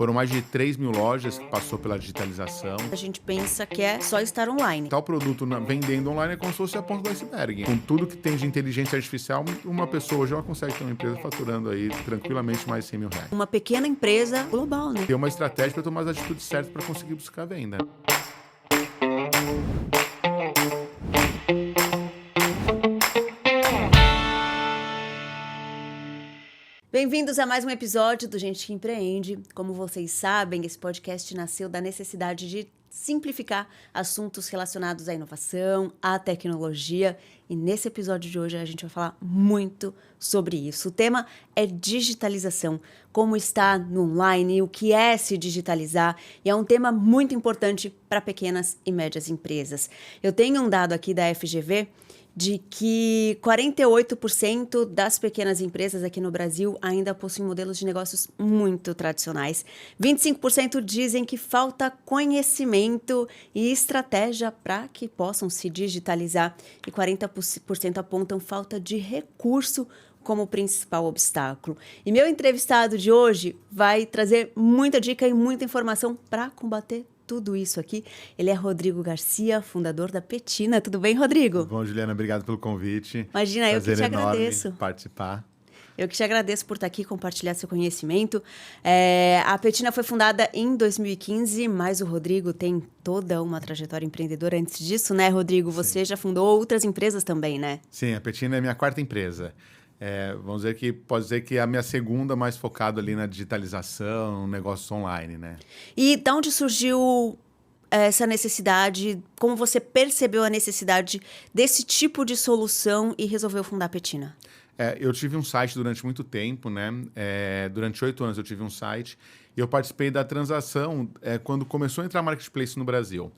Foram mais de 3 mil lojas que passou pela digitalização. A gente pensa que é só estar online. Tal produto vendendo online é como se fosse a ponta do iceberg. Com tudo que tem de inteligência artificial, uma pessoa hoje ela consegue ter uma empresa faturando aí tranquilamente mais de 100 mil reais. Uma pequena empresa global, né? Ter uma estratégia para tomar as atitudes certas para conseguir buscar a venda. Bem-vindos a mais um episódio do Gente que Empreende. Como vocês sabem, esse podcast nasceu da necessidade de simplificar assuntos relacionados à inovação, à tecnologia. E nesse episódio de hoje a gente vai falar muito sobre isso. O tema é digitalização, como está no online, o que é se digitalizar. E é um tema muito importante para pequenas e médias empresas. Eu tenho um dado aqui da FGV de que 48% das pequenas empresas aqui no Brasil ainda possuem modelos de negócios muito tradicionais. 25% dizem que falta conhecimento e estratégia para que possam se digitalizar e 40% apontam falta de recurso como principal obstáculo. E meu entrevistado de hoje vai trazer muita dica e muita informação para combater tudo isso aqui. Ele é Rodrigo Garcia, fundador da Petina. Tudo bem, Rodrigo? Bom, Juliana, obrigado pelo convite. Imagina, eu que te enorme agradeço. Participar. Eu que te agradeço por estar aqui e compartilhar seu conhecimento. A Petina foi fundada em 2015, mas o Rodrigo tem toda uma trajetória empreendedora antes disso, né, Rodrigo? Você já fundou outras empresas também, né? Sim, a Petina é a minha quarta empresa. Vamos dizer que pode dizer que é a minha segunda mais focada ali na digitalização, negócios online, né? E de onde surgiu essa necessidade? Como você percebeu a necessidade desse tipo de solução e resolveu fundar a Petina? Eu tive um site durante muito tempo, né? Durante 8 anos eu tive um site e eu participei da transação quando começou a entrar marketplace no Brasil.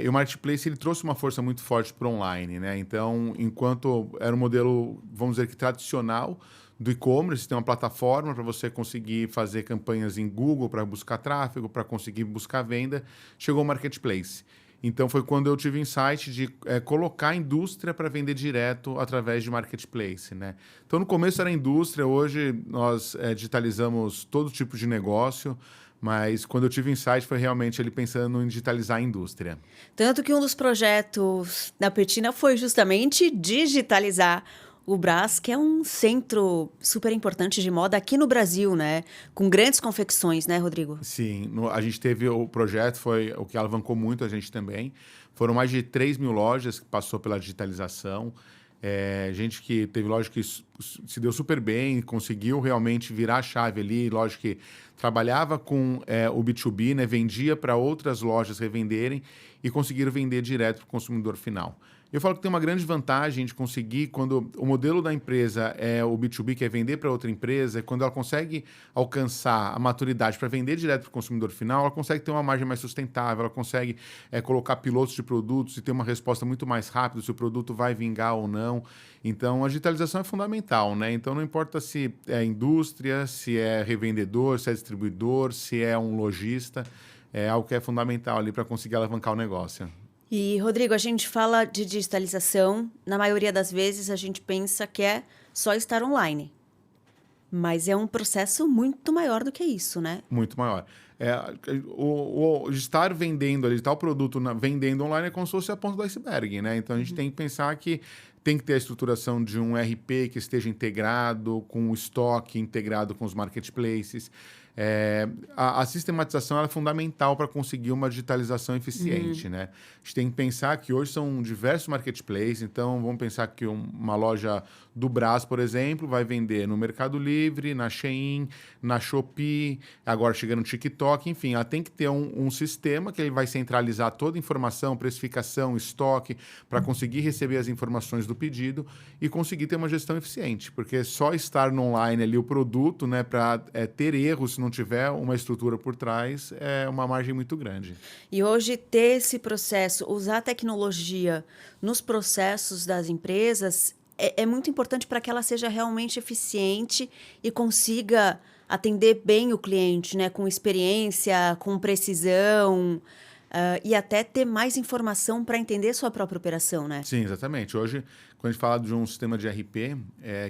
E o marketplace ele trouxe uma força muito forte para o online, né? Então, enquanto era um modelo, vamos dizer que tradicional do e-commerce, tem uma plataforma para você conseguir fazer campanhas em Google para buscar tráfego, para conseguir buscar venda, chegou o marketplace. Então, foi quando eu tive o insight de colocar a indústria para vender direto através de marketplace, né? Então, no começo era a indústria, hoje nós digitalizamos todo tipo de negócio, mas quando eu tive o insight foi realmente ele pensando em digitalizar a indústria. Tanto que um dos projetos da Petina foi justamente digitalizar o Brás, que é um centro super importante de moda aqui no Brasil, né? Com grandes confecções, né, Rodrigo? Sim, a gente teve o projeto, foi o que alavancou muito a gente também. Foram mais de 3 mil lojas que passou pela digitalização. Gente que teve loja que se deu super bem, conseguiu realmente virar a chave ali, loja que trabalhava com o B2B, né, vendia para outras lojas revenderem e conseguiram vender direto para o consumidor final. Eu falo que tem uma grande vantagem de conseguir, quando o modelo da empresa é o B2B, que é vender para outra empresa, quando ela consegue alcançar a maturidade para vender direto para o consumidor final, ela consegue ter uma margem mais sustentável, ela consegue colocar pilotos de produtos e ter uma resposta muito mais rápida se o produto vai vingar ou não. Então, a digitalização é fundamental, né? Então, não importa se é indústria, se é revendedor, se é distribuidor, se é um lojista, é algo que é fundamental ali para conseguir alavancar o negócio. E, Rodrigo, a gente fala de digitalização, na maioria das vezes a gente pensa que é só estar online. Mas é um processo muito maior do que isso, né? Muito maior. O estar vendendo ali, tal produto vendendo online é como se fosse a ponta do iceberg, né? Então, a gente tem que pensar que tem que ter a estruturação de um RP que esteja integrado, com o estoque integrado com os marketplaces. A sistematização é fundamental para conseguir uma digitalização eficiente, né? A gente tem que pensar que hoje são diversos marketplaces, então vamos pensar que uma loja do Brás, por exemplo, vai vender no Mercado Livre, na Shein, na Shopee, agora chegando no TikTok, enfim, ela tem que ter um sistema que ele vai centralizar toda a informação, precificação, estoque, para conseguir receber as informações do pedido e conseguir ter uma gestão eficiente, porque só estar no online ali o produto, né, para ter erros se não tiver uma estrutura por trás, é uma margem muito grande. E hoje ter esse processo, usar a tecnologia nos processos das empresas é muito importante para que ela seja realmente eficiente e consiga atender bem o cliente, né? Com experiência, com precisão. e até ter mais informação para entender sua própria operação, né? Sim, exatamente. Hoje, quando a gente fala de um sistema de RP,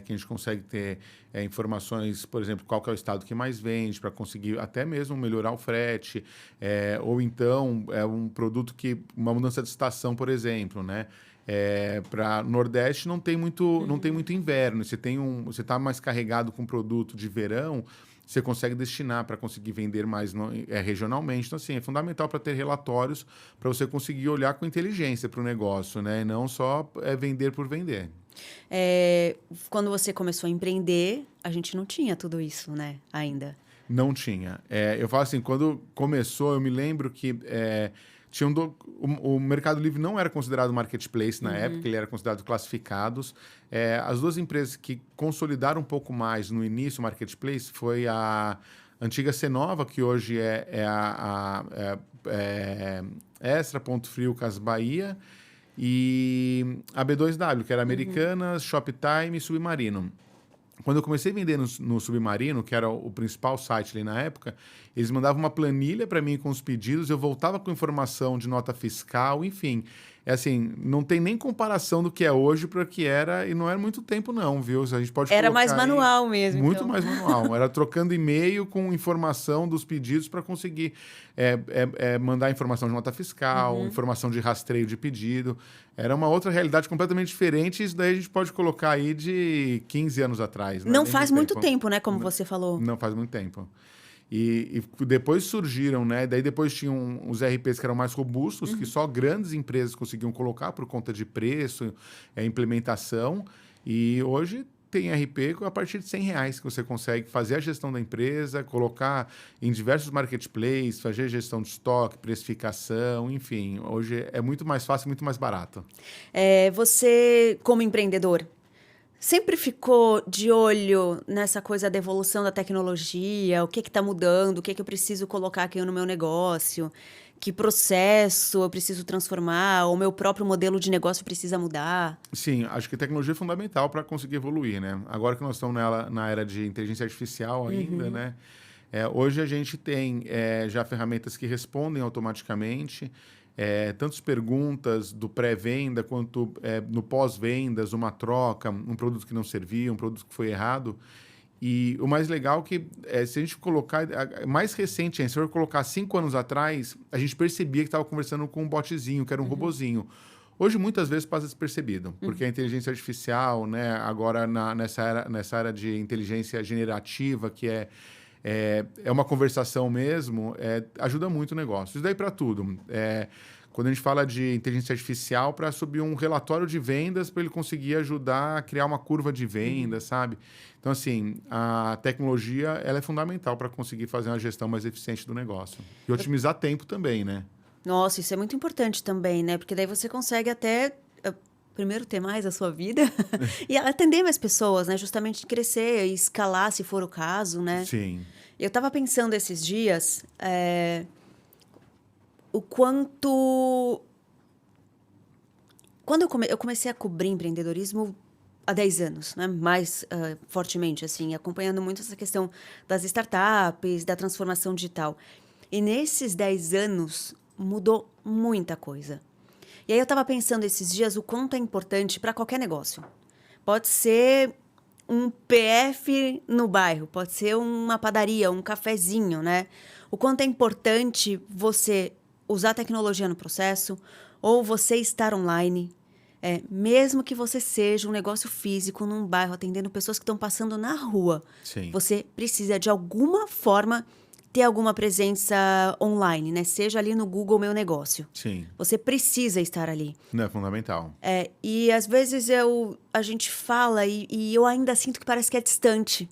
que a gente consegue ter informações, por exemplo, qual que é o estado que mais vende, para conseguir até mesmo melhorar o frete, ou então um produto uma mudança de estação, por exemplo, né? Para Nordeste não tem muito inverno. Você está mais carregado com produto de verão, você consegue destinar para conseguir vender mais regionalmente. Então, assim, é fundamental para ter relatórios para você conseguir olhar com inteligência para o negócio, né? E não só vender por vender. Quando você começou a empreender, a gente não tinha tudo isso, né? Ainda. Não tinha. Eu falo assim, quando começou, eu me lembro que tinha o Mercado Livre não era considerado marketplace na época, ele era considerado classificados. As duas empresas que consolidaram um pouco mais no início o marketplace foi a antiga Cenova, que hoje é a Extra, Ponto Frio, Casas Bahia, e a B2W, que era Americanas, Shoptime e Submarino. Quando eu comecei a vender no Submarino, que era o principal site ali na época, eles mandavam uma planilha para mim com os pedidos, eu voltava com informação de nota fiscal, enfim. Assim, não tem nem comparação do que é hoje para o que era, e não era muito tempo não, viu? A gente pode Era colocar mais manual mesmo, muito então. mais manual. Era trocando e-mail com informação dos pedidos para conseguir mandar informação de nota fiscal, informação de rastreio de pedido. Era uma outra realidade completamente diferente, e isso daí a gente pode colocar aí de 15 anos atrás. Não faz muito tempo, né? Como você falou. Não faz muito tempo. E depois surgiram, né? Daí depois tinham os RPs que eram mais robustos, que só grandes empresas conseguiam colocar por conta de preço, implementação. E hoje tem RP a partir de R$100 que você consegue fazer a gestão da empresa, colocar em diversos marketplaces, fazer gestão de estoque, precificação, enfim. Hoje é muito mais fácil, muito mais barato. Você, como empreendedor, sempre ficou de olho nessa coisa da evolução da tecnologia, o que está mudando, o que eu preciso colocar aqui no meu negócio, que processo eu preciso transformar, o meu próprio modelo de negócio precisa mudar? Sim, acho que a tecnologia é fundamental para conseguir evoluir, né? Agora que nós estamos na era de inteligência artificial ainda, né? Hoje a gente tem já ferramentas que respondem automaticamente, tantas perguntas do pré-venda quanto no pós-vendas, uma troca, um produto que não servia, um produto que foi errado. E o mais legal é que, se a gente colocar... Mais recente, se for colocar 5 anos atrás, a gente percebia que estava conversando com um botzinho, que era um robozinho. Hoje, muitas vezes, passa despercebido, porque a inteligência artificial, né, agora nessa era de inteligência generativa, que é uma conversação mesmo, ajuda muito o negócio. Isso daí para tudo. Quando a gente fala de inteligência artificial, para subir um relatório de vendas, para ele conseguir ajudar a criar uma curva de vendas, sabe? Então, assim, a tecnologia ela é fundamental para conseguir fazer uma gestão mais eficiente do negócio. E otimizar tempo também, né? Nossa, isso é muito importante também, né? Porque daí você consegue até, primeiro, ter mais a sua vida e atender mais pessoas, né? Justamente crescer e escalar, se for o caso, né? Sim. Eu estava pensando esses dias o quanto... Quando eu comecei a cobrir empreendedorismo há 10 anos, né? Mais fortemente, assim, acompanhando muito essa questão das startups, da transformação digital. E nesses 10 anos mudou muita coisa. E aí eu estava pensando esses dias o quanto é importante para qualquer negócio. Pode ser um PF no bairro, pode ser uma padaria, um cafezinho, né? O quanto é importante você usar a tecnologia no processo ou você estar online, mesmo que você seja um negócio físico num bairro atendendo pessoas que estão passando na rua. Sim. Você precisa, de alguma forma, ter alguma presença online, né? Seja ali no Google Meu Negócio. Sim. Você precisa estar ali. Não é fundamental. E às vezes a gente fala e eu ainda sinto que parece que é distante.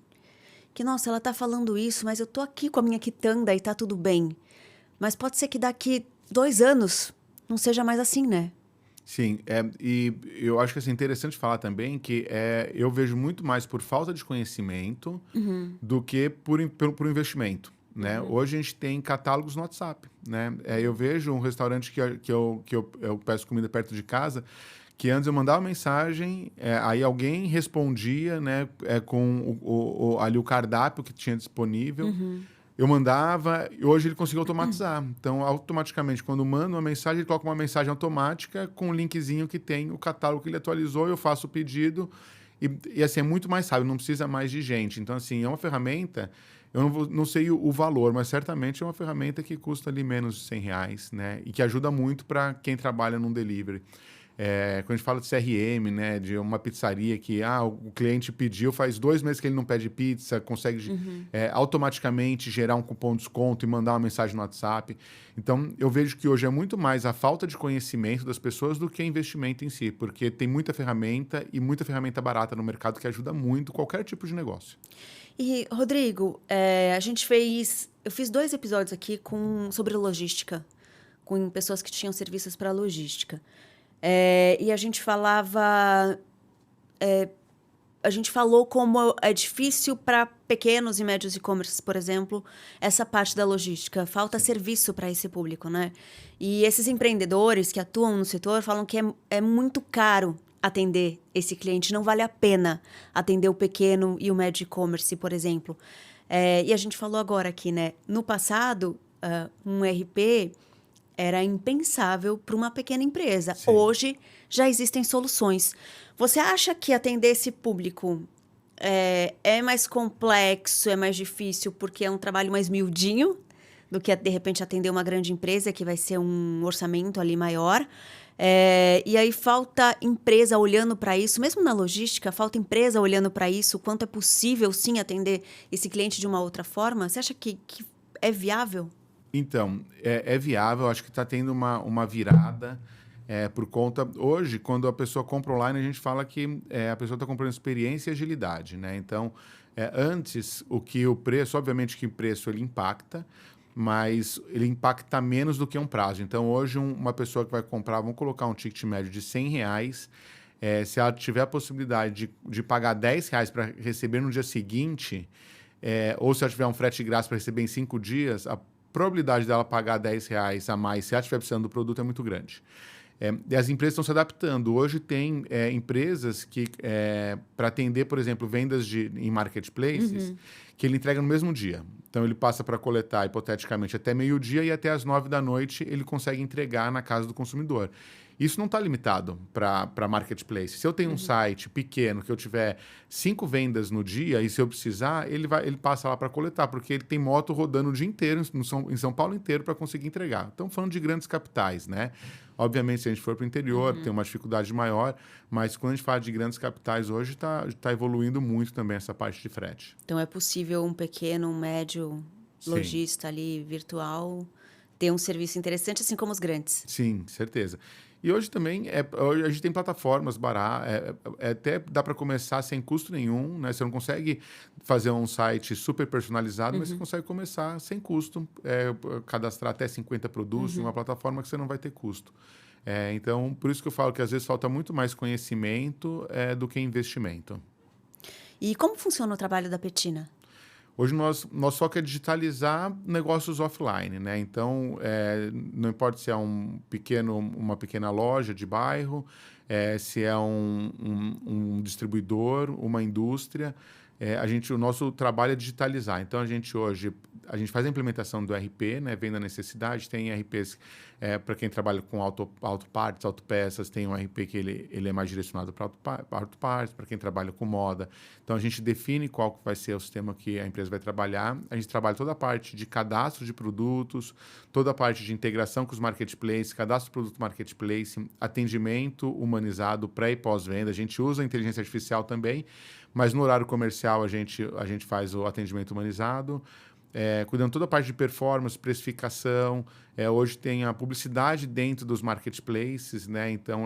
Que, nossa, ela tá falando isso, mas eu tô aqui com a minha quitanda e tá tudo bem. Mas pode ser que daqui 2 anos não seja mais assim, né? Sim, e eu acho que é interessante falar também que eu vejo muito mais por falta de conhecimento do que por investimento. Né? Hoje a gente tem catálogos no WhatsApp. Né? Eu vejo um restaurante que eu peço comida perto de casa, que antes eu mandava mensagem, aí alguém respondia, né, com ali o cardápio que tinha disponível. Eu mandava, e hoje ele conseguiu automatizar. Então, automaticamente, quando manda uma mensagem, ele coloca uma mensagem automática com um linkzinho que tem o catálogo que ele atualizou, eu faço o pedido e assim, é muito mais rápido, não precisa mais de gente. Então, assim, é uma ferramenta, eu não sei o valor, mas certamente é uma ferramenta que custa ali menos de R$ 100, né? E que ajuda muito para quem trabalha num delivery. Quando a gente fala de CRM, né, de uma pizzaria que o cliente pediu, faz 2 meses que ele não pede pizza, consegue automaticamente gerar um cupom de desconto e mandar uma mensagem no WhatsApp. Então, eu vejo que hoje é muito mais a falta de conhecimento das pessoas do que investimento em si, porque tem muita ferramenta e muita ferramenta barata no mercado que ajuda muito qualquer tipo de negócio. E, Rodrigo, eu fiz 2 episódios aqui sobre logística, com pessoas que tinham serviços para logística. E a gente falou como é difícil para pequenos e médios e-commerces, por exemplo, essa parte da logística. Falta serviço para esse público, né? E esses empreendedores que atuam no setor falam que é muito caro atender esse cliente, não vale a pena atender o pequeno e o médio e-commerce, por exemplo. E a gente falou agora aqui, né? No passado, um RP era impensável para uma pequena empresa. Sim. Hoje, já existem soluções. Você acha que atender esse público é mais complexo, é mais difícil, porque é um trabalho mais miudinho do que, de repente, atender uma grande empresa, que vai ser um orçamento ali maior? E aí falta empresa olhando para isso, mesmo na logística, falta empresa olhando para isso, quanto é possível, sim, atender esse cliente de uma outra forma? Você acha que é viável? Então, é viável, acho que está tendo uma virada por conta... Hoje, quando a pessoa compra online, a gente fala que a pessoa está comprando experiência e agilidade, né? Então, antes, o preço, obviamente que o preço ele impacta, mas ele impacta menos do que um prazo. Então, hoje, uma pessoa que vai comprar, vamos colocar um ticket médio de R$ 100, se ela tiver a possibilidade de pagar R$ 10 para receber no dia seguinte, ou se ela tiver um frete de graça para receber em 5 dias, a probabilidade dela pagar R$ 10 a mais se ela estiver precisando do produto é muito grande. E as empresas estão se adaptando. Hoje tem empresas que, para atender, por exemplo, vendas em marketplaces, que ele entrega no mesmo dia. Então, ele passa para coletar, hipoteticamente, até meio-dia e até às 9 da noite ele consegue entregar na casa do consumidor. Isso não está limitado para marketplace. Se eu tenho um site pequeno, que eu tiver 5 vendas no dia, e se eu precisar, ele passa lá para coletar, porque ele tem moto rodando o dia inteiro, em São Paulo inteiro, para conseguir entregar. Estamos falando de grandes capitais, né? Obviamente, se a gente for para o interior, tem uma dificuldade maior, mas quando a gente fala de grandes capitais, hoje está evoluindo muito também essa parte de frete. Então, é possível um pequeno, um médio lojista ali, virtual, ter um serviço interessante, assim como os grandes. Sim, certeza. E hoje também, hoje a gente tem plataformas baratas, até dá para começar sem custo nenhum, né? Você não consegue fazer um site super personalizado, mas você consegue começar sem custo, cadastrar até 50 produtos numa plataforma que você não vai ter custo. Então, por isso que eu falo que às vezes falta muito mais conhecimento do que investimento. E como funciona o trabalho da Petina? Hoje, nosso foco é digitalizar negócios offline, né? Então, não importa se é uma pequena loja de bairro, se é um distribuidor, uma indústria, o nosso trabalho é digitalizar. Então, a gente faz a implementação do RP, né? Vem da necessidade, tem RPs para quem trabalha com autopartes, autopeças, tem um RP que ele é mais direcionado para autopartes, para quem trabalha com moda. Então, a gente define qual vai ser o sistema que a empresa vai trabalhar. A gente trabalha toda a parte de cadastro de produtos, toda a parte de integração com os marketplaces, cadastro de produto marketplace, atendimento humanizado, pré e pós-venda. A gente usa a inteligência artificial também, mas no horário comercial a gente faz o atendimento humanizado, cuidando toda a parte de performance, precificação. Hoje tem a publicidade dentro dos marketplaces, né? Então,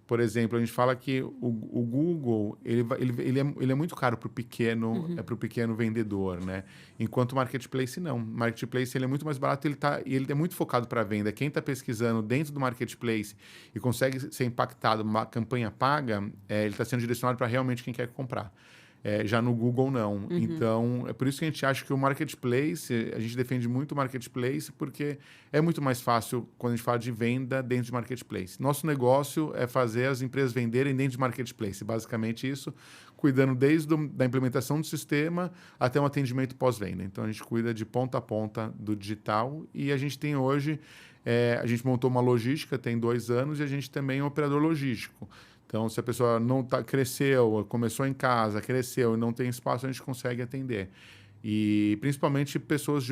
por exemplo, a gente fala que o Google ele é muito caro para o pequeno vendedor, né? Enquanto o marketplace não. O marketplace ele é muito mais barato, ele é muito focado para a venda. Quem está pesquisando dentro do marketplace e consegue ser impactado numa campanha paga, ele está sendo direcionado para realmente quem quer comprar. Já no Google, não. Então, é por isso que a gente acha que o marketplace, a gente defende muito o marketplace, porque é muito mais fácil quando a gente fala de venda dentro de marketplace. Nosso negócio é fazer as empresas venderem dentro de marketplace. Basicamente isso, cuidando desde da implementação do sistema até um atendimento pós-venda. Então, a gente cuida de ponta a ponta do digital e a gente tem hoje, a gente montou uma logística, tem 2 anos, e a gente também é um operador logístico. Então, se a pessoa não cresceu, começou em casa, cresceu e não tem espaço, a gente consegue atender. E principalmente pessoas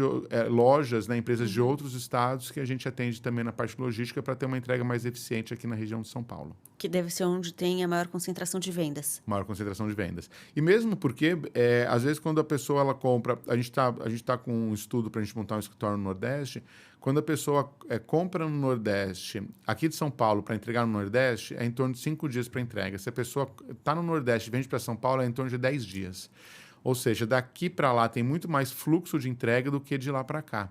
lojas, né, empresas de outros estados que a gente atende também na parte logística para ter uma entrega mais eficiente aqui na região de São Paulo. Que deve ser onde tem a maior concentração de vendas. Maior concentração de vendas. E mesmo porque, às vezes, quando a pessoa ela compra... A gente tá com um estudo para a gente montar um escritório no Nordeste. Quando a pessoa compra no Nordeste, aqui de São Paulo, para entregar no Nordeste, é em torno de 5 dias para entrega. Se a pessoa está no Nordeste e vende para São Paulo, é em torno de 10 dias. Ou seja, daqui para lá tem muito mais fluxo de entrega do que de lá para cá.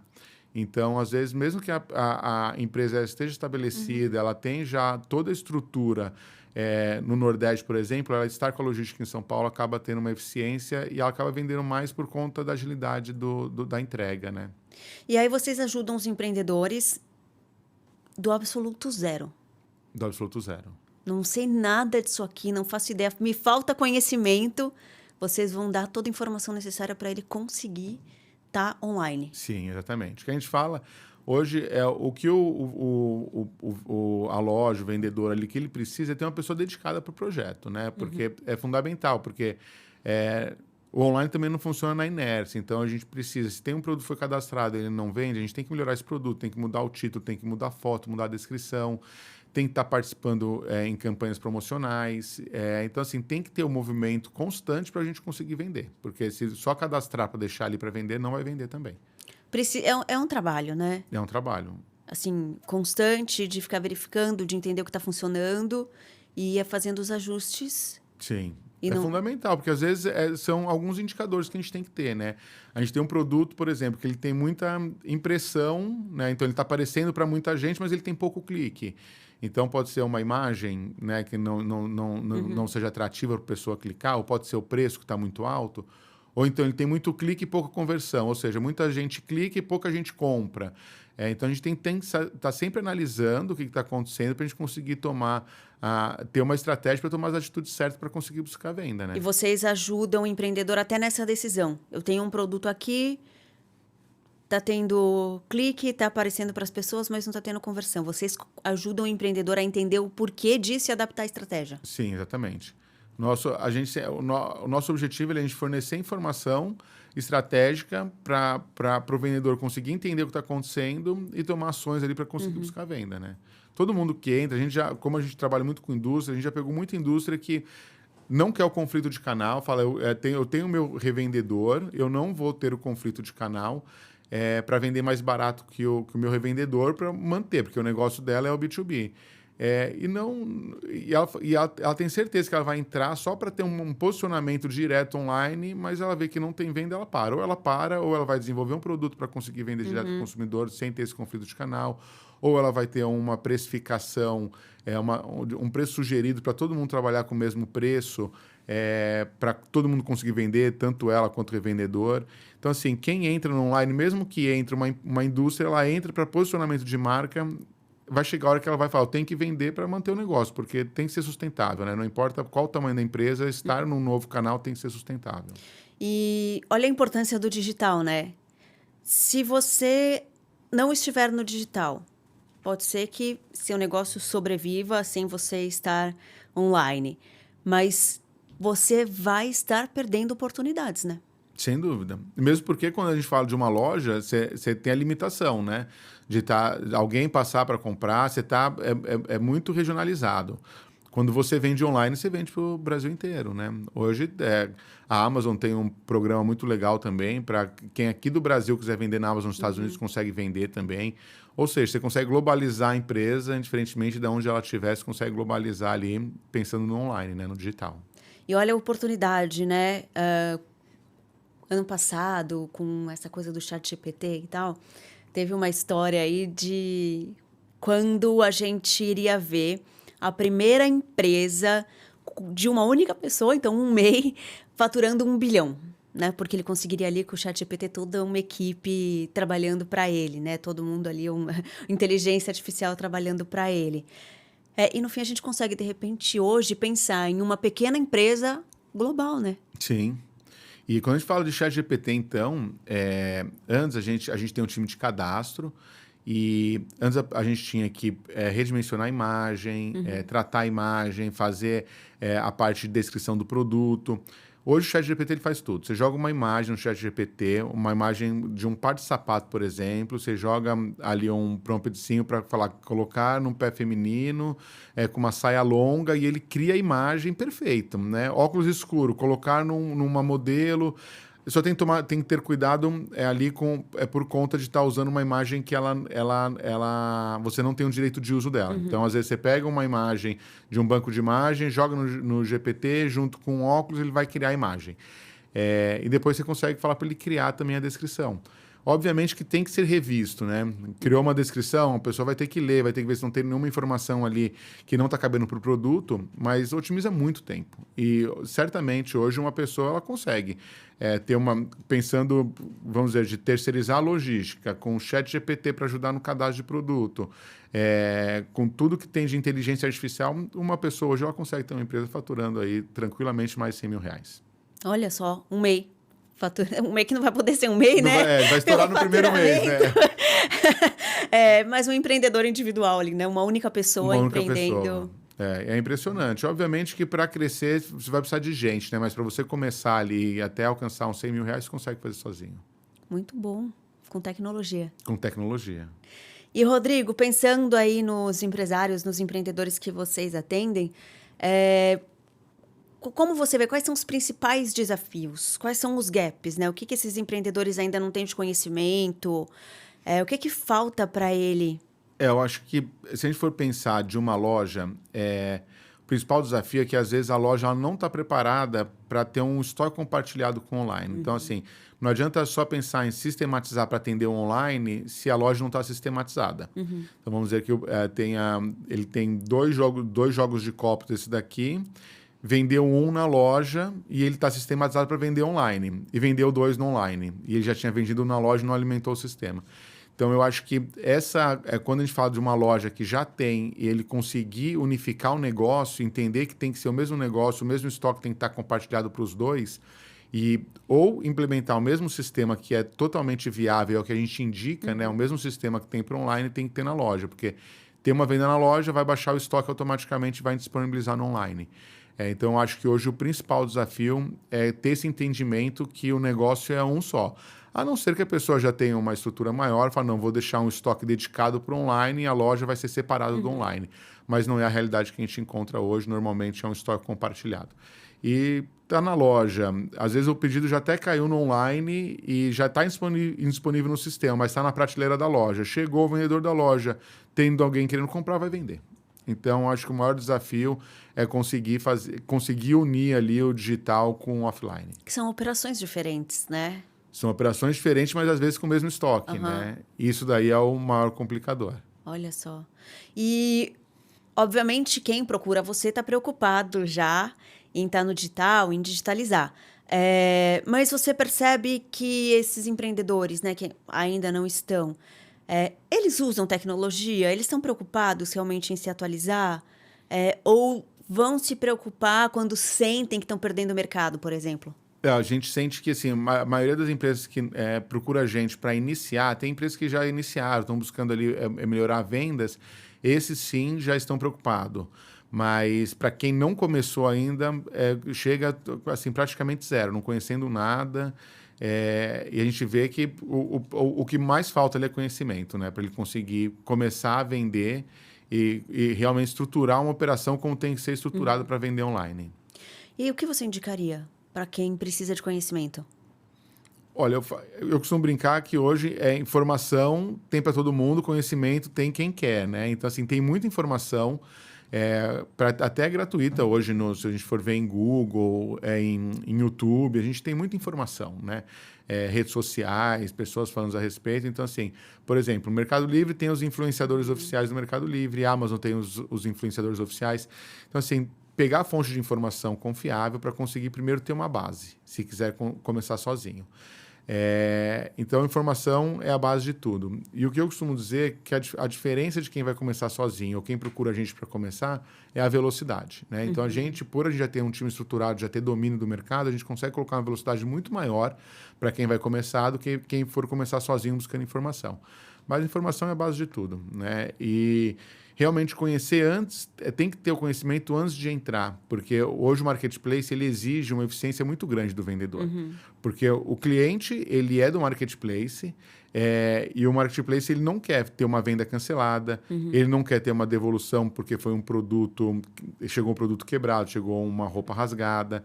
Então, às vezes, mesmo que a empresa esteja estabelecida, ela tem já toda a estrutura no Nordeste, por exemplo, ela estar com a logística em São Paulo acaba tendo uma eficiência e ela acaba vendendo mais por conta da agilidade da entrega, né? E aí vocês ajudam os empreendedores do absoluto zero. Do absoluto zero. Não sei nada disso aqui, não faço ideia, me falta conhecimento. Vocês vão dar toda a informação necessária para ele conseguir estar online. Sim, exatamente. O que a gente fala hoje é o que a loja, o vendedor ali, que ele precisa é ter uma pessoa dedicada para o projeto, né? Porque é fundamental, porque o online também não funciona na inércia. Então, a gente precisa, se tem um produto que foi cadastrado e ele não vende, a gente tem que melhorar esse produto, tem que mudar o título, tem que mudar a foto, mudar a descrição, tem que estar participando em campanhas promocionais. Então, assim, tem que ter um movimento constante para a gente conseguir vender. Porque se só cadastrar para deixar ali para vender, não vai vender também. É um trabalho, né? É um trabalho. Assim, constante, de ficar verificando, de entender o que está funcionando e ir fazendo os ajustes. Sim. E fundamental, porque às vezes são alguns indicadores que a gente tem que ter, né? A gente tem um produto, por exemplo, que ele tem muita impressão, né? Então ele está aparecendo para muita gente, mas ele tem pouco clique. Então pode ser uma imagem, né, que não seja atrativa para a pessoa clicar, ou pode ser o preço que está muito alto, ou então ele tem muito clique e pouca conversão, ou seja, muita gente clica e pouca gente compra. Então a gente tem que estar sempre analisando o que está acontecendo para a gente conseguir ter uma estratégia para tomar as atitudes certas para conseguir buscar a venda, né? E vocês ajudam o empreendedor até nessa decisão. Eu tenho um produto aqui, está tendo clique, está aparecendo para as pessoas, mas não está tendo conversão. Vocês ajudam o empreendedor a entender o porquê disso e adaptar a estratégia. Sim, exatamente. O nosso objetivo é a gente fornecer informação estratégica para o vendedor conseguir entender o que está acontecendo e tomar ações ali para conseguir buscar a venda, né? Todo mundo que entra, como a gente trabalha muito com indústria, a gente já pegou muita indústria que não quer o conflito de canal, fala, eu tenho o meu revendedor, eu não vou ter o conflito de canal para vender mais barato que o meu revendedor para manter, porque o negócio dela é o B2B. Ela tem certeza que ela vai entrar só para ter um posicionamento direto online, mas ela vê que não tem venda, ela para, ou ela vai desenvolver um produto para conseguir vender direto ao consumidor sem ter esse conflito de canal, ou ela vai ter uma precificação, um preço sugerido para todo mundo trabalhar com o mesmo preço, para todo mundo conseguir vender, tanto ela quanto o revendedor. Então, assim, quem entra no online, mesmo que entre uma indústria, ela entra para posicionamento de marca. Vai chegar a hora que ela vai falar, eu tenho que vender para manter o negócio, porque tem que ser sustentável, né? Não importa qual o tamanho da empresa, estar num novo canal tem que ser sustentável. E olha a importância do digital, né? Se você não estiver no digital, pode ser que seu negócio sobreviva sem você estar online, mas você vai estar perdendo oportunidades, né? Sem dúvida. Mesmo porque quando a gente fala de uma loja, você tem a limitação, né? De alguém passar para comprar, é muito regionalizado. Quando você vende online, você vende para o Brasil inteiro, né? Hoje, a Amazon tem um programa muito legal também, para quem aqui do Brasil quiser vender na Amazon nos Estados Unidos, consegue vender também. Ou seja, você consegue globalizar a empresa, diferentemente de onde ela estiver, você consegue globalizar ali, pensando no online, né? No digital. E olha a oportunidade, né? Ano passado, com essa coisa do ChatGPT e tal, teve uma história aí de quando a gente iria ver a primeira empresa de uma única pessoa, então um MEI, faturando 1 bilhão, né? Porque ele conseguiria ali com o ChatGPT toda uma equipe trabalhando para ele, né? Todo mundo ali, uma inteligência artificial trabalhando para ele. E no fim a gente consegue, de repente, hoje, pensar em uma pequena empresa global, né? Sim. E quando a gente fala de ChatGPT, então, antes a gente tem um time de cadastro e antes a gente tinha que redimensionar a imagem, tratar a imagem, fazer a parte de descrição do produto. Hoje o ChatGPT ele faz tudo. Você joga uma imagem no ChatGPT, uma imagem de um par de sapato, por exemplo, você joga ali um promptzinho para colocar num pé feminino, com uma saia longa, e ele cria a imagem perfeita, né? Óculos escuro, colocar numa modelo. Só tem que ter cuidado ali por conta de estar usando uma imagem que você não tem o direito de uso dela. Então, às vezes, você pega uma imagem de um banco de imagem, joga no GPT, junto com o óculos, ele vai criar a imagem. E depois você consegue falar para ele criar também a descrição. Obviamente que tem que ser revisto, né? Criou uma descrição, a pessoa vai ter que ler, vai ter que ver se não tem nenhuma informação ali que não está cabendo para o produto, mas otimiza muito tempo. E certamente hoje uma pessoa ela consegue pensando, vamos dizer, de terceirizar a logística, com o ChatGPT para ajudar no cadastro de produto, com tudo que tem de inteligência artificial, uma pessoa hoje ela consegue ter uma empresa faturando aí tranquilamente mais de R$100 mil. Olha só, um MEI. Um MEI que não vai poder ser um MEI, não né? Vai estourar no primeiro mês, né? Mas um empreendedor individual ali, né? Uma única pessoa empreendendo. Pessoa. É impressionante. Obviamente que para crescer você vai precisar de gente, né? Mas para você começar ali e até alcançar uns R$100 mil, você consegue fazer sozinho. Muito bom. Com tecnologia. Com tecnologia. E, Rodrigo, pensando aí nos empresários, nos empreendedores que vocês atendem, como você vê, quais são os principais desafios? Quais são os gaps, né? O que esses empreendedores ainda não têm de conhecimento? O que falta para ele? Eu acho que, se a gente for pensar de uma loja, o principal desafio é que, às vezes, a loja ela não está preparada para ter um estoque compartilhado com o online. Então, assim, não adianta só pensar em sistematizar para atender o online se a loja não está sistematizada. Então, vamos dizer que ele tem dois jogos de copo desse daqui, vendeu um na loja e ele está sistematizado para vender online. E vendeu 2 no online. E ele já tinha vendido na loja e não alimentou o sistema. Então, eu acho que quando a gente fala de uma loja que já tem e ele conseguir unificar o negócio, entender que tem que ser o mesmo negócio, o mesmo estoque tem que estar compartilhado para os dois, ou implementar o mesmo sistema que é totalmente viável, é o que a gente indica, né? O mesmo sistema que tem para online tem que ter na loja, porque tem uma venda na loja, vai baixar o estoque automaticamente e vai disponibilizar no online. Então, eu acho que hoje o principal desafio é ter esse entendimento que o negócio é um só. A não ser que a pessoa já tenha uma estrutura maior, fala, não, vou deixar um estoque dedicado para o online e a loja vai ser separada do online. Mas não é a realidade que a gente encontra hoje, normalmente é um estoque compartilhado. E está na loja, às vezes o pedido já até caiu no online e já está indisponível no sistema, mas está na prateleira da loja. Chegou o vendedor da loja, tendo alguém querendo comprar, vai vender. Então, acho que o maior desafio é conseguir unir ali o digital com o offline. Que são operações diferentes, né? São operações diferentes, mas às vezes com o mesmo estoque, né? Isso daí é o maior complicador. Olha só. E, obviamente, quem procura você está preocupado já em estar no digital, em digitalizar. Mas você percebe que esses empreendedores, né, que ainda não estão, eles usam tecnologia? Eles estão preocupados realmente em se atualizar? Ou vão se preocupar quando sentem que estão perdendo o mercado, por exemplo? A gente sente que assim, a maioria das empresas que procura a gente para iniciar, tem empresas que já iniciaram, estão buscando ali melhorar vendas, esses sim já estão preocupados. Mas para quem não começou ainda, chega assim, praticamente zero, não conhecendo nada. E a gente vê que o que mais falta ali é conhecimento, né? Para ele conseguir começar a vender e realmente estruturar uma operação como tem que ser estruturada para vender online. E o que você indicaria para quem precisa de conhecimento? Olha, eu costumo brincar que hoje informação tem para todo mundo, conhecimento tem quem quer, né? Então, assim, tem muita informação, até gratuita hoje, se a gente for ver em Google, em YouTube, a gente tem muita informação, né? Redes sociais, pessoas falando a respeito. Então, assim, por exemplo, o Mercado Livre tem os influenciadores oficiais do Mercado Livre, a Amazon tem os influenciadores oficiais. Então, assim, pegar a fonte de informação confiável para conseguir primeiro ter uma base, se quiser começar sozinho. Então, a informação é a base de tudo. E o que eu costumo dizer é que a diferença de quem vai começar sozinho ou quem procura a gente para começar é a velocidade, né? Então, a gente já ter um time estruturado, já ter domínio do mercado, a gente consegue colocar uma velocidade muito maior para quem vai começar do que quem for começar sozinho buscando informação. Mas informação é a base de tudo, né? E realmente conhecer antes, tem que ter o conhecimento antes de entrar, porque hoje o marketplace ele exige uma eficiência muito grande do vendedor. Porque o cliente, ele é do marketplace, e o marketplace ele não quer ter uma venda cancelada, ele não quer ter uma devolução porque foi um produto, chegou um produto quebrado, chegou uma roupa rasgada.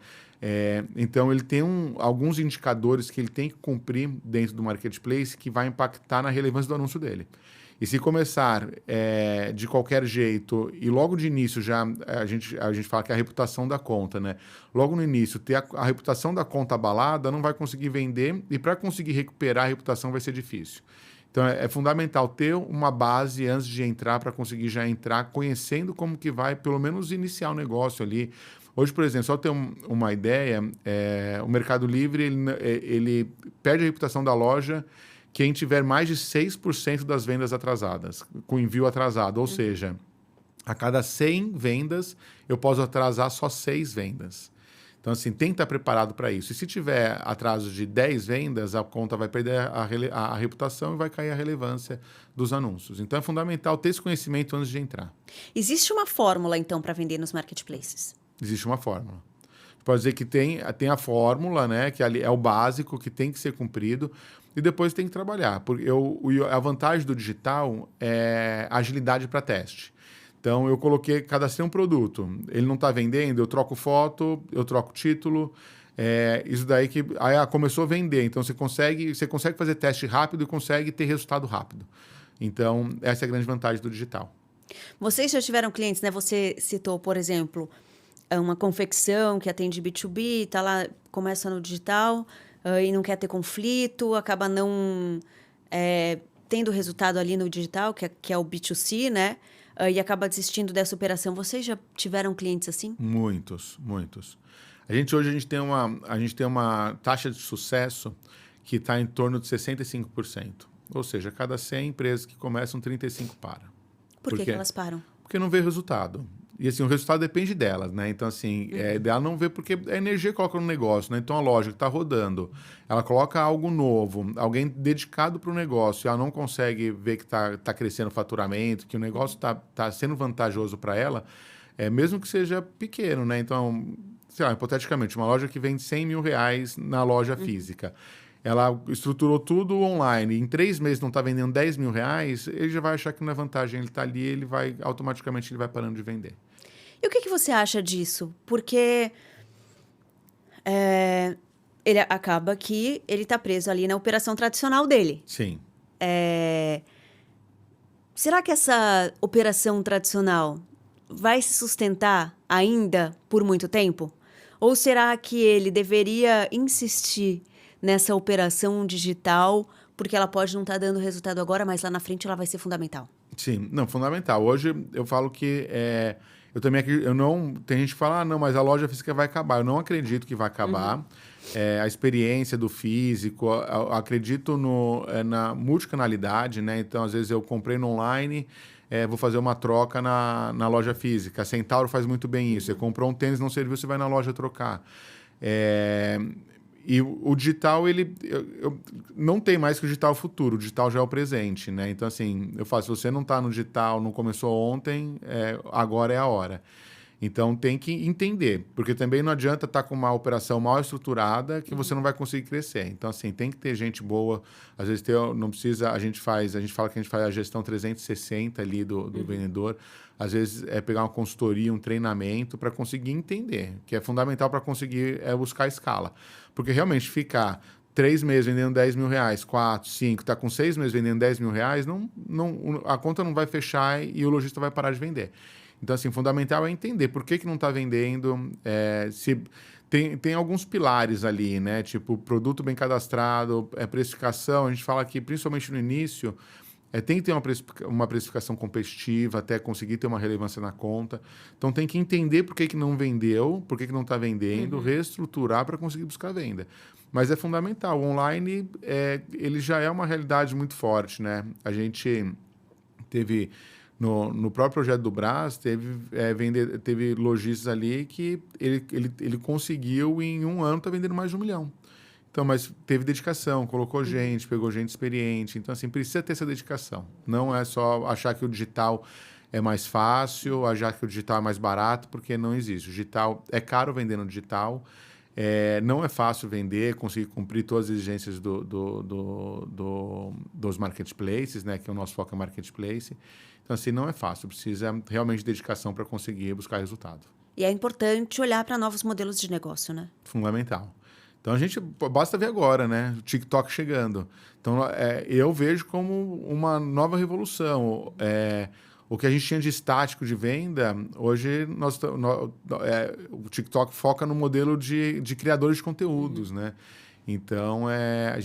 Então, ele tem alguns indicadores que ele tem que cumprir dentro do marketplace que vai impactar na relevância do anúncio dele. E se começar de qualquer jeito, e logo de início já a gente fala que é a reputação da conta, né? Logo no início, ter a reputação da conta abalada, não vai conseguir vender, e para conseguir recuperar a reputação vai ser difícil. Então, é fundamental ter uma base antes de entrar, para conseguir já entrar conhecendo como que vai, pelo menos, iniciar o negócio ali. Hoje, por exemplo, só ter uma ideia, o Mercado Livre, ele perde a reputação da loja quem tiver mais de 6% das vendas atrasadas, com envio atrasado. Ou seja, a cada 100 vendas, eu posso atrasar só 6 vendas. Então, assim, tem que estar preparado para isso. E se tiver atraso de 10 vendas, a conta vai perder a reputação e vai cair a relevância dos anúncios. Então, é fundamental ter esse conhecimento antes de entrar. Existe uma fórmula, então, para vender nos marketplaces? Existe uma fórmula. Pode dizer que tem a fórmula, né, que ali é o básico, que tem que ser cumprido, e depois tem que trabalhar. Porque a vantagem do digital é agilidade para teste. Então, eu cadastrei um produto, ele não está vendendo, eu troco foto, eu troco título, isso daí que começou a vender. Então, você consegue fazer teste rápido e consegue ter resultado rápido. Então, essa é a grande vantagem do digital. Vocês já tiveram clientes, né? Você citou, por exemplo, uma confecção que atende B2B, tá lá, começa no digital e não quer ter conflito, acaba não tendo resultado ali no digital, que é o B2C, né? E acaba desistindo dessa operação. Vocês já tiveram clientes assim? Muitos, muitos. Hoje a gente tem uma taxa de sucesso que está em torno de 65%. Ou seja, a cada 100 empresas que começam, 35 para. Por que elas param? Porque não vê resultado. E assim, o resultado depende delas, né? Então, assim, dela não vê porque a energia que coloca no negócio, né? Então, a loja que está rodando, ela coloca algo novo, alguém dedicado para o negócio, e ela não consegue ver que tá crescendo o faturamento, que o negócio tá sendo vantajoso para ela, mesmo que seja pequeno, né? Então, sei lá, hipoteticamente, uma loja que vende R$100 mil na loja física, ela estruturou tudo online, em 3 meses não está vendendo R$10 mil, ele já vai achar que não é vantagem, ele está ali, automaticamente ele vai parando de vender. E o que você acha disso? Porque ele acaba que ele está preso ali na operação tradicional dele. Sim. Será que essa operação tradicional vai se sustentar ainda por muito tempo? Ou será que ele deveria insistir nessa operação digital, porque ela pode não estar dando resultado agora, mas lá na frente ela vai ser fundamental? Sim, não, fundamental. Hoje eu falo que eu também acredito, tem gente que fala, não, mas a loja física vai acabar. Eu não acredito que vai acabar. A experiência do físico, acredito na multicanalidade, né? Então, às vezes eu comprei no online, vou fazer uma troca na loja física. A Centauro faz muito bem isso. Você comprou um tênis, não serviu, você vai na loja trocar. E o digital, eu não tem mais que o digital futuro, o digital já é o presente, né? Então, assim, eu falo, se você não está no digital, não começou ontem, agora é a hora. Então, tem que entender, porque também não adianta estar com uma operação mal estruturada que você não vai conseguir crescer. Então, assim, tem que ter gente boa, às vezes não precisa, a gente fala que a gente faz a gestão 360 ali do vendedor, às vezes pegar uma consultoria, um treinamento para conseguir entender, que é fundamental para conseguir buscar escala. Porque realmente ficar 3 meses vendendo R$10 mil, 4, 5, está com 6 meses vendendo R$10 mil, a conta não vai fechar e o lojista vai parar de vender. Então, assim, fundamental é entender por que não está vendendo, se tem alguns pilares ali, né? Tipo, produto bem cadastrado, precificação. A gente fala que, principalmente no início, tem que ter uma precificação competitiva até conseguir ter uma relevância na conta. Então, tem que entender por que não vendeu, por que não está vendendo, reestruturar para conseguir buscar venda. Mas é fundamental. O online, ele já é uma realidade muito forte, né? A gente teve... No próprio projeto do Brás, teve lojistas ali que ele conseguiu, em um ano, vendendo mais de 1 milhão. Então, mas teve dedicação, colocou gente, pegou gente experiente. Então, assim, precisa ter essa dedicação. Não é só achar que o digital é mais fácil, achar que o digital é mais barato, porque não existe. O digital é caro vender no digital, não é fácil vender, conseguir cumprir todas as exigências dos marketplaces, né, que o nosso foco é marketplace. Então, assim, não é fácil. Precisa realmente de dedicação para conseguir buscar resultado. E é importante olhar para novos modelos de negócio, né? Fundamental. Então, basta ver agora, né? O TikTok chegando. Então, eu vejo como uma nova revolução. O que a gente tinha de estático de venda, hoje o TikTok foca no modelo de criadores de conteúdos, né? Então, é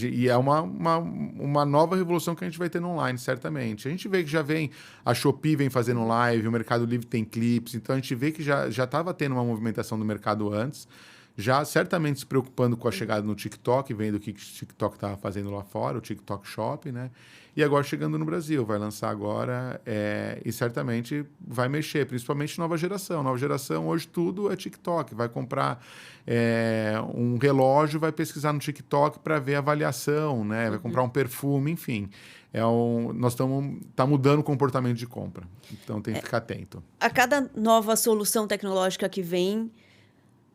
uma nova revolução que a gente vai ter no online, certamente. A gente vê que já vem, a Shopee vem fazendo live, o Mercado Livre tem clipes, então a gente vê que já estava tendo uma movimentação do mercado antes, já certamente se preocupando com a chegada no TikTok, vendo o que o TikTok estava fazendo lá fora, o TikTok Shop, né? E agora chegando no Brasil, vai lançar agora e certamente vai mexer, principalmente nova geração. Nova geração, hoje tudo é TikTok. Vai comprar um relógio, vai pesquisar no TikTok para ver a avaliação, né? Vai comprar um perfume, enfim. Tá mudando o comportamento de compra. Então tem que ficar atento. A cada nova solução tecnológica que vem,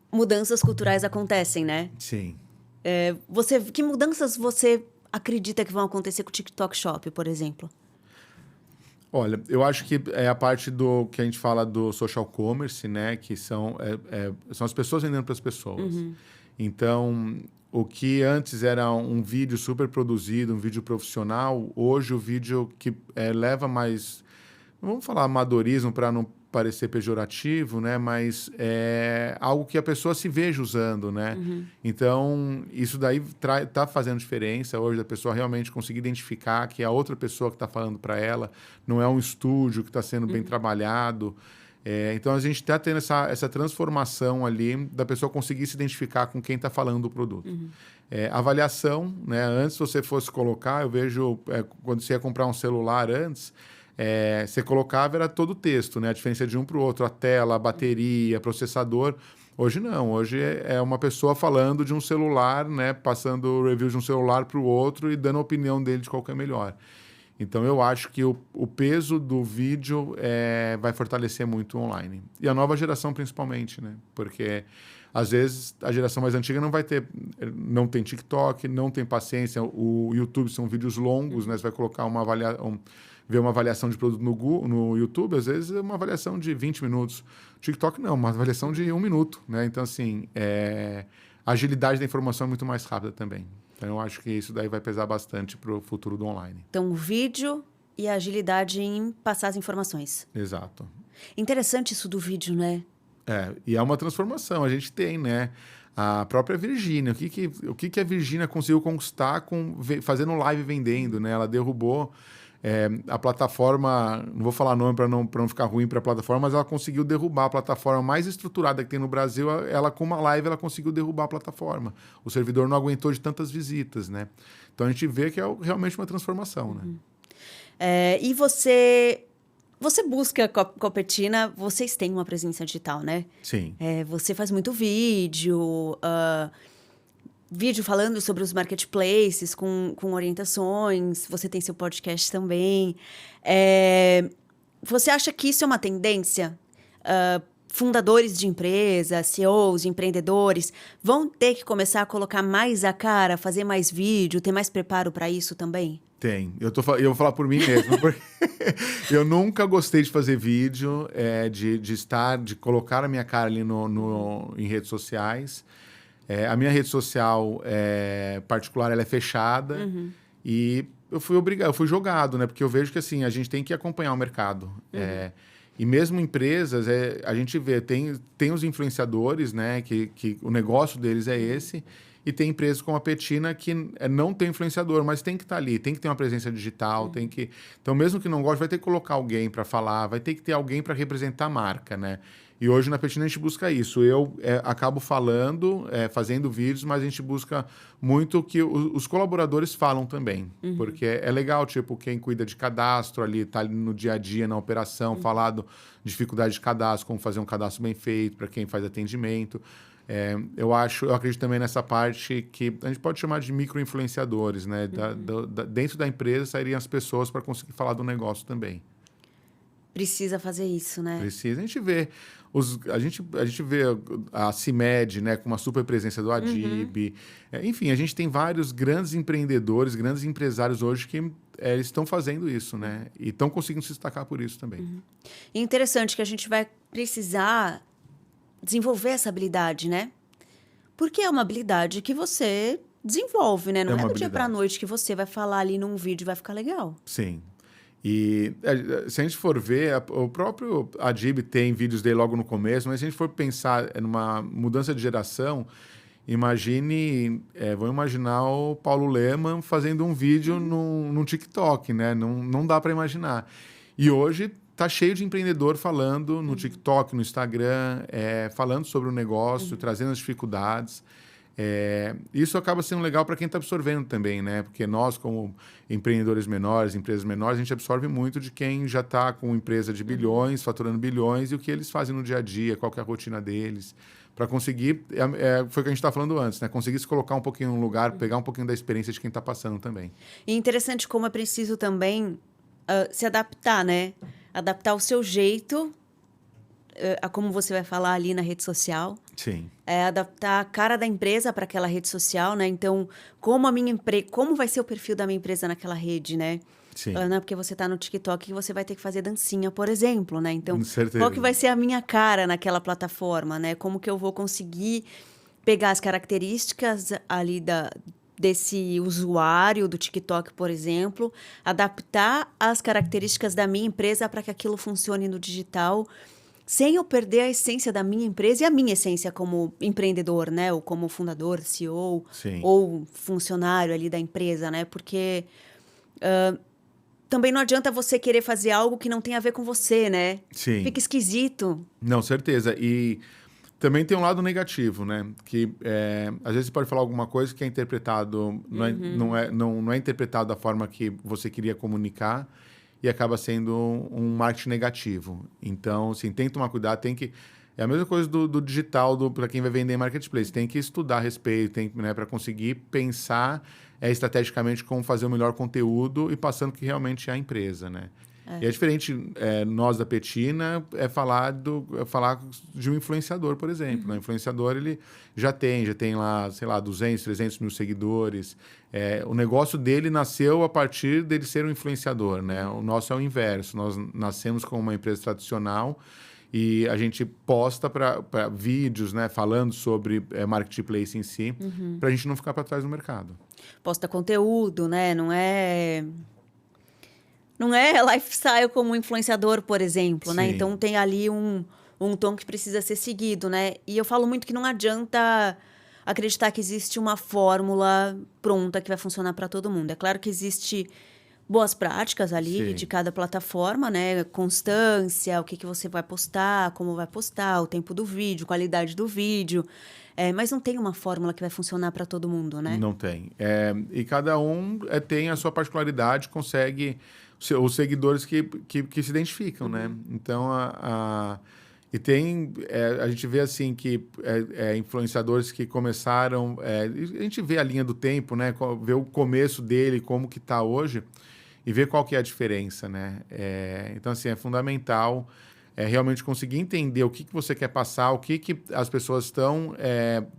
mudanças culturais acontecem, né? Sim. Que mudanças você acredita que vão acontecer com o TikTok Shop, por exemplo? Olha, eu acho que é a parte do que a gente fala do social commerce, né? Que são as pessoas vendendo para as pessoas. Então, o que antes era um vídeo super produzido, um vídeo profissional, hoje o vídeo que leva mais... Não vamos falar amadorismo para não parecer pejorativo, né? Mas é algo que a pessoa se veja usando, né? Então, isso daí tá fazendo diferença hoje, da pessoa realmente conseguir identificar que a outra pessoa que está falando para ela não é um estúdio que está sendo bem trabalhado. Então, a gente está tendo essa transformação ali da pessoa conseguir se identificar com quem está falando do produto. Avaliação, né? Antes você fosse colocar, eu vejo quando você ia comprar um celular antes... você colocava, era todo o texto, né? A diferença de um para o outro, a tela, a bateria, processador. Hoje não, hoje é uma pessoa falando de um celular, né? Passando o review de um celular para o outro e dando a opinião dele de qual que é melhor. Então, eu acho que o peso do vídeo vai fortalecer muito o online. E a nova geração, principalmente, né? Porque, às vezes, a geração mais antiga não tem TikTok, não tem paciência. O YouTube são vídeos longos, né? Você vai colocar ver uma avaliação de produto no YouTube, às vezes é uma avaliação de 20 minutos. TikTok não, uma avaliação de 1 minuto, né? Então, assim, a agilidade da informação é muito mais rápida também. Então, eu acho que isso daí vai pesar bastante para o futuro do online. Então, o vídeo e a agilidade em passar as informações. Exato. Interessante isso do vídeo, né? E é uma transformação. A gente tem, né? A própria Virgínia. O que a Virgínia conseguiu conquistar fazendo live vendendo, né? Ela derrubou... a plataforma, não vou falar nome para não ficar ruim para a plataforma, mas ela conseguiu derrubar a plataforma mais estruturada que tem no Brasil. Ela, com uma live, ela conseguiu derrubar a plataforma. O servidor não aguentou de tantas visitas, né? Então, a gente vê que é realmente uma transformação, né? E você busca Copetina, vocês têm uma presença digital, né? Sim. Você faz muito vídeo falando sobre os marketplaces, com orientações. Você tem seu podcast também. Você acha que isso é uma tendência? Fundadores de empresas, CEOs, empreendedores, vão ter que começar a colocar mais a cara, fazer mais vídeo, ter mais preparo para isso também? Tem. Eu vou falar por mim mesmo, porque eu nunca gostei de fazer vídeo, de colocar a minha cara ali em redes sociais. A minha rede social particular, ela é fechada. E eu fui jogado, né? Porque eu vejo que assim, a gente tem que acompanhar o mercado. E mesmo empresas, a gente vê, tem os influenciadores, né? Que o negócio deles é esse. E tem empresas como a Petina que não tem influenciador, mas tem que estar ali, tem que ter uma presença digital, tem que... Então, mesmo que não goste, vai ter que colocar alguém para falar, vai ter que ter alguém para representar a marca, né? E hoje na Petina a gente busca isso. Eu acabo falando, fazendo vídeos, mas a gente busca muito que os colaboradores falam também. Porque é legal, tipo, quem cuida de cadastro ali, tá ali no dia a dia, na operação, falar de dificuldade de cadastro, como fazer um cadastro bem feito, para quem faz atendimento. Eu acredito também nessa parte que a gente pode chamar de micro-influenciadores, né? Dentro da empresa sairiam as pessoas para conseguir falar do negócio também. Precisa fazer isso, né? Precisa. A gente vê a gente vê a CIMED, né, com uma super presença do Adib. Enfim, a gente tem vários grandes empreendedores, grandes empresários hoje que eles estão fazendo isso, né? E estão conseguindo se destacar por isso também. E interessante que a gente vai precisar desenvolver essa habilidade, né? Porque é uma habilidade que você desenvolve, né? Não é do dia para a noite que você vai falar ali num vídeo e vai ficar legal. Sim. E se a gente for ver, o próprio Adib tem vídeos dele logo no começo, mas se a gente for pensar numa mudança de geração, vamos imaginar o Paulo Lemann fazendo um vídeo num TikTok, né? Não dá para imaginar. E hoje tá cheio de empreendedor falando no TikTok, no Instagram, falando sobre o negócio, trazendo as dificuldades. Isso acaba sendo legal para quem está absorvendo também, né? Porque nós, como empreendedores menores, empresas menores, a gente absorve muito de quem já está com empresa de bilhões, faturando bilhões, e o que eles fazem no dia a dia, qual que é a rotina deles, para conseguir, foi o que a gente estava falando antes, né? Conseguir se colocar um pouquinho no lugar, pegar um pouquinho da experiência de quem está passando também. E interessante como é preciso também se adaptar, né? Adaptar o seu jeito a como você vai falar ali na rede social. Sim. Adaptar a cara da empresa para aquela rede social, né? Então, como vai ser o perfil da minha empresa naquela rede, né? Sim. Não é porque você está no TikTok que você vai ter que fazer dancinha, por exemplo, né? Então, Com certeza. qual que vai ser a minha cara naquela plataforma, né? Como que eu vou conseguir pegar as características ali desse usuário do TikTok, por exemplo, adaptar as características da minha empresa para que aquilo funcione no digital, sem eu perder a essência da minha empresa e a minha essência como empreendedor, né? Ou como fundador, CEO, Sim. ou funcionário ali da empresa, né? Porque também não adianta você querer fazer algo que não tem a ver com você, né? Sim. Fica esquisito. Não, certeza. E também tem um lado negativo, né? Que às vezes você pode falar alguma coisa que é interpretado, não é interpretado da forma que você queria comunicar, e acaba sendo um marketing negativo. Então, assim, tem que tomar cuidado, É a mesma coisa do digital, para quem vai vender em marketplace. Tem que estudar a respeito, né, para conseguir pensar estrategicamente como fazer o melhor conteúdo e passando que realmente é a empresa, né? E é diferente, nós da Petina, falar de um influenciador, por exemplo. Né? O influenciador, ele já tem lá, sei lá, 200, 300 mil seguidores. O negócio dele nasceu a partir dele ser um influenciador, né? O nosso é o inverso. Nós nascemos como uma empresa tradicional e a gente posta para vídeos, né, falando sobre marketplace em si, para a gente não ficar para trás no mercado. Posta conteúdo, né? Não é lifestyle como influenciador, por exemplo, né? Sim. Então tem ali um tom que precisa ser seguido, né? E eu falo muito que não adianta acreditar que existe uma fórmula pronta que vai funcionar para todo mundo. É claro que existe boas práticas ali Sim. de cada plataforma, né? Constância, o que você vai postar, como vai postar, o tempo do vídeo, qualidade do vídeo. Mas não tem uma fórmula que vai funcionar para todo mundo, né? Não tem. E cada um tem a sua particularidade, consegue os seguidores que se identificam, né? Então, e tem... a gente vê, assim, que influenciadores que começaram... a gente vê a linha do tempo, né? Vê o começo dele, como que está hoje, e vê qual que é a diferença, né? Então, assim, é fundamental realmente conseguir entender o que você quer passar, o que as pessoas estão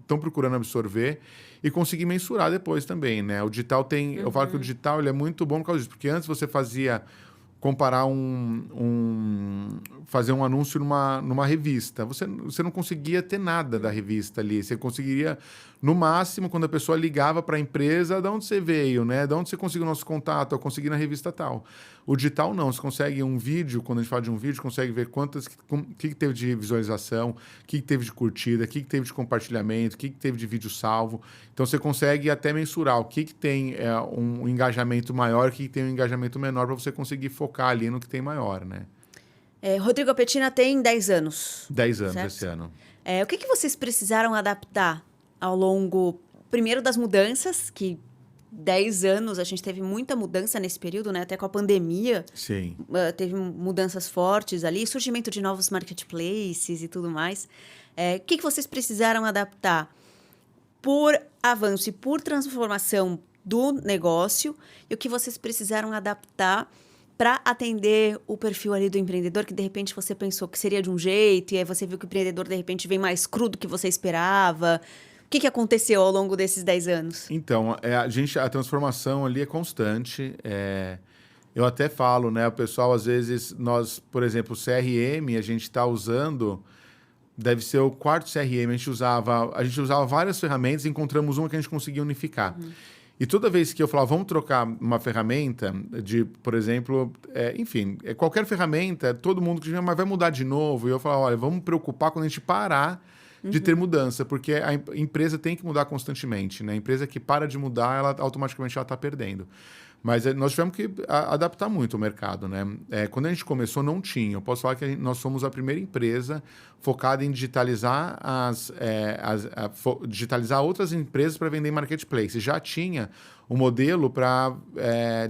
procurando absorver e conseguir mensurar depois também, né? O digital eu falo que o digital ele é muito bom por causa disso, porque antes você fazia comparar fazer um anúncio numa revista. Você não conseguia ter nada da revista ali. Você conseguiria, no máximo, quando a pessoa ligava para a empresa, de onde você veio, né? De onde você conseguiu o nosso contato? Eu consegui na revista tal. O digital não. Você consegue um vídeo, quando a gente fala de um vídeo, consegue ver o que teve de visualização, o que teve de curtida, o que teve de compartilhamento, o que teve de vídeo salvo. Então, você consegue até mensurar o que tem um engajamento maior, o que tem um engajamento menor, para você conseguir focar ali no que tem maior, né? Rodrigo Appetina tem 10 anos. 10 anos certo? esse ano. O que vocês precisaram adaptar ao longo, primeiro, das mudanças, que 10 anos, a gente teve muita mudança nesse período, né? Até com a pandemia. Sim. Teve mudanças fortes ali, surgimento de novos marketplaces e tudo mais. O que vocês precisaram adaptar por avanço e por transformação do negócio, e o que vocês precisaram adaptar para atender o perfil ali do empreendedor, que de repente você pensou que seria de um jeito, e aí você viu que o empreendedor de repente vem mais cru do que você esperava. O que aconteceu ao longo desses 10 anos? Então, a transformação ali é constante. Eu até falo, né? O pessoal, às vezes, nós, por exemplo, o CRM, a gente está usando, deve ser o quarto CRM, a gente usava várias ferramentas e encontramos uma que a gente conseguia unificar. E toda vez que eu falava, vamos trocar uma ferramenta por exemplo, qualquer ferramenta, todo mundo que mas vai mudar de novo. E eu falava, olha, vamos preocupar quando a gente parar de ter mudança, porque a empresa tem que mudar constantemente, né? A empresa que para de mudar, ela automaticamente está perdendo. Mas nós tivemos que adaptar muito o mercado, né? Quando a gente começou, não tinha. Eu posso falar que nós somos a primeira empresa focada em digitalizar digitalizar outras empresas para vender em marketplace. Já tinha um modelo para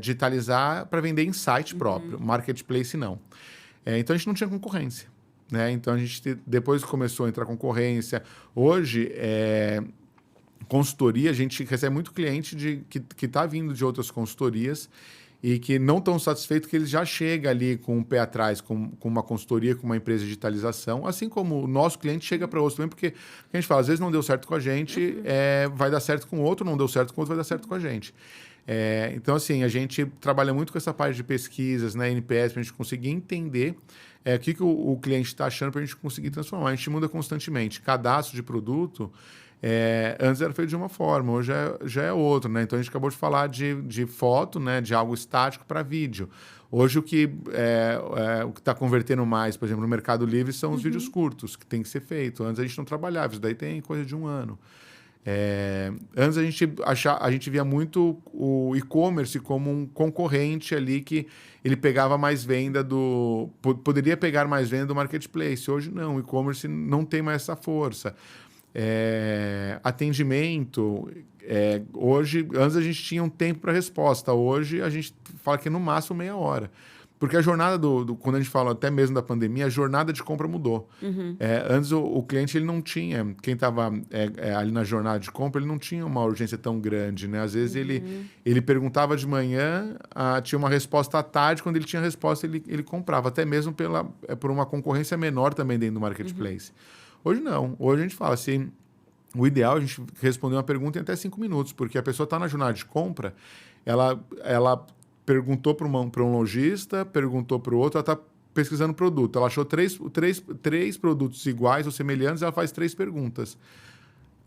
digitalizar para vender em site próprio. Marketplace, não. Então, a gente não tinha concorrência, né? Então, a gente depois começou a entrar concorrência. Hoje, consultoria, a gente recebe muito cliente que está vindo de outras consultorias e que não estão satisfeitos, que ele já chega ali com o pé atrás, com uma consultoria, com uma empresa de digitalização, assim como o nosso cliente chega para outro também, porque a gente fala, às vezes não deu certo com a gente, vai dar certo com outro, não deu certo com outro, vai dar certo com a gente. Então, assim, a gente trabalha muito com essa parte de pesquisas, né, NPS, para a gente conseguir entender o que o cliente está achando para a gente conseguir transformar. A gente muda constantemente. Cadastro de produto, antes era feito de uma forma, hoje já é outro, né? Então, a gente acabou de falar de foto, né, de algo estático para vídeo. Hoje, o que está convertendo mais, por exemplo, no Mercado Livre, são os vídeos curtos, que tem que ser feito. Antes, a gente não trabalhava. Isso daí tem coisa de um ano. Antes a gente via muito o e-commerce como um concorrente ali que ele pegava mais venda poderia pegar mais venda do marketplace. Hoje não, o e-commerce não tem mais essa força. Atendimento, hoje, antes a gente tinha um tempo para resposta, hoje a gente fala que é no máximo meia hora. Porque a jornada quando a gente fala até mesmo da pandemia, a jornada de compra mudou. Antes o cliente ele não tinha, quem estava ali na jornada de compra, ele não tinha uma urgência tão grande, né? Às vezes ele perguntava de manhã, tinha uma resposta à tarde, quando ele tinha resposta ele comprava, até mesmo por uma concorrência menor também dentro do marketplace. Hoje não, hoje a gente fala assim, o ideal é a gente responder uma pergunta em até 5 minutos, porque a pessoa está na jornada de compra, ela perguntou para um lojista, perguntou para o outro, ela está pesquisando produto. Ela achou três produtos iguais ou semelhantes, ela faz 3 perguntas.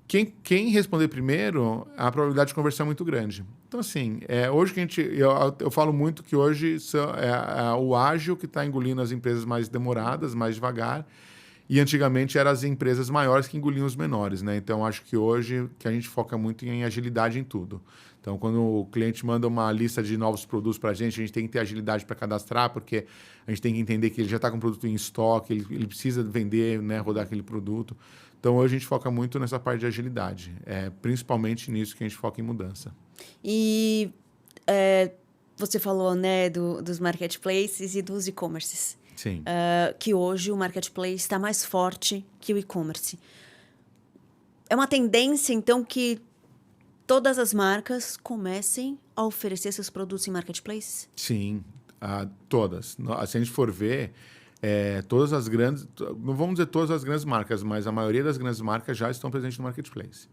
Quem responder primeiro, a probabilidade de conversão é muito grande. Então, assim, hoje que eu falo muito que hoje o ágil que está engolindo as empresas mais demoradas, mais devagar, e antigamente eram as empresas maiores que engoliam os menores, né? Então, acho que hoje que a gente foca muito em agilidade em tudo. Então, quando o cliente manda uma lista de novos produtos para a gente tem que ter agilidade para cadastrar, porque a gente tem que entender que ele já está com o produto em estoque, ele precisa vender, né, rodar aquele produto. Então, hoje a gente foca muito nessa parte de agilidade. Principalmente nisso que a gente foca em mudança. E você falou, né, dos marketplaces e dos e-commerces. Sim. Que hoje o marketplace está mais forte que o e-commerce. É uma tendência, então, que todas as marcas comecem a oferecer seus produtos em marketplaces? Sim, todas. Se a gente for ver, todas as grandes... Não vamos dizer todas as grandes marcas, mas a maioria das grandes marcas já estão presentes no marketplace.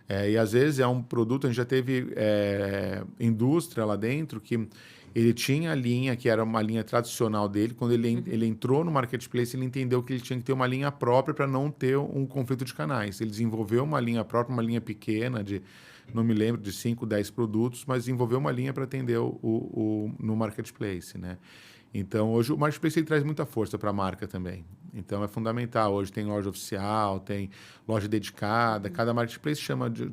E às vezes é um produto, a gente já teve indústria lá dentro que Ele tinha a linha, que era uma linha tradicional dele. Quando ele entrou no marketplace, ele entendeu que ele tinha que ter uma linha própria para não ter um conflito de canais. Ele desenvolveu uma linha própria, uma linha pequena, não me lembro, de 5, 10 produtos, mas desenvolveu uma linha para atender no marketplace, né? Então, hoje o marketplace ele traz muita força para a marca também. Então, é fundamental. Hoje tem loja oficial, tem loja dedicada. Cada marketplace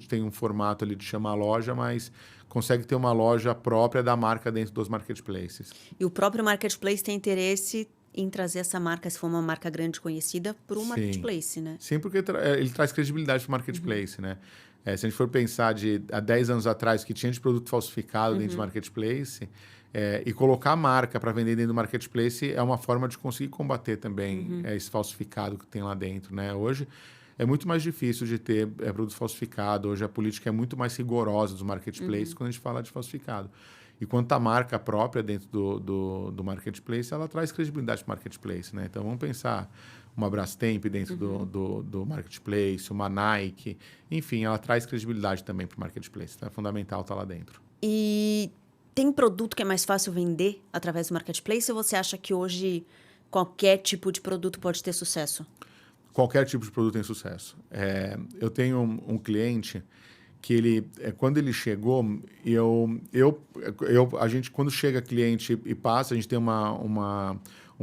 tem um formato ali de chamar loja, mas consegue ter uma loja própria da marca dentro dos marketplaces. E o próprio marketplace tem interesse em trazer essa marca, se for uma marca grande conhecida, para o marketplace, né? Sim, porque ele traz credibilidade para o marketplace, né? Se a gente for pensar há 10 anos atrás que tinha de produto falsificado dentro do marketplace, e colocar a marca para vender dentro do marketplace é uma forma de conseguir combater também esse falsificado que tem lá dentro, né? Hoje é muito mais difícil de ter produto falsificado. Hoje a política é muito mais rigorosa dos marketplaces quando a gente fala de falsificado. E quanto à marca própria dentro do marketplace, ela traz credibilidade para o marketplace, né? Então, vamos pensar uma Brastemp dentro do marketplace, uma Nike. Enfim, ela traz credibilidade também para o marketplace. Então, é fundamental estar lá dentro. E tem produto que é mais fácil vender através do marketplace ou você acha que hoje qualquer tipo de produto pode ter sucesso? Qualquer tipo de produto tem sucesso. Eu tenho um cliente que quando ele chegou, a gente, quando chega cliente e passa, a gente tem uma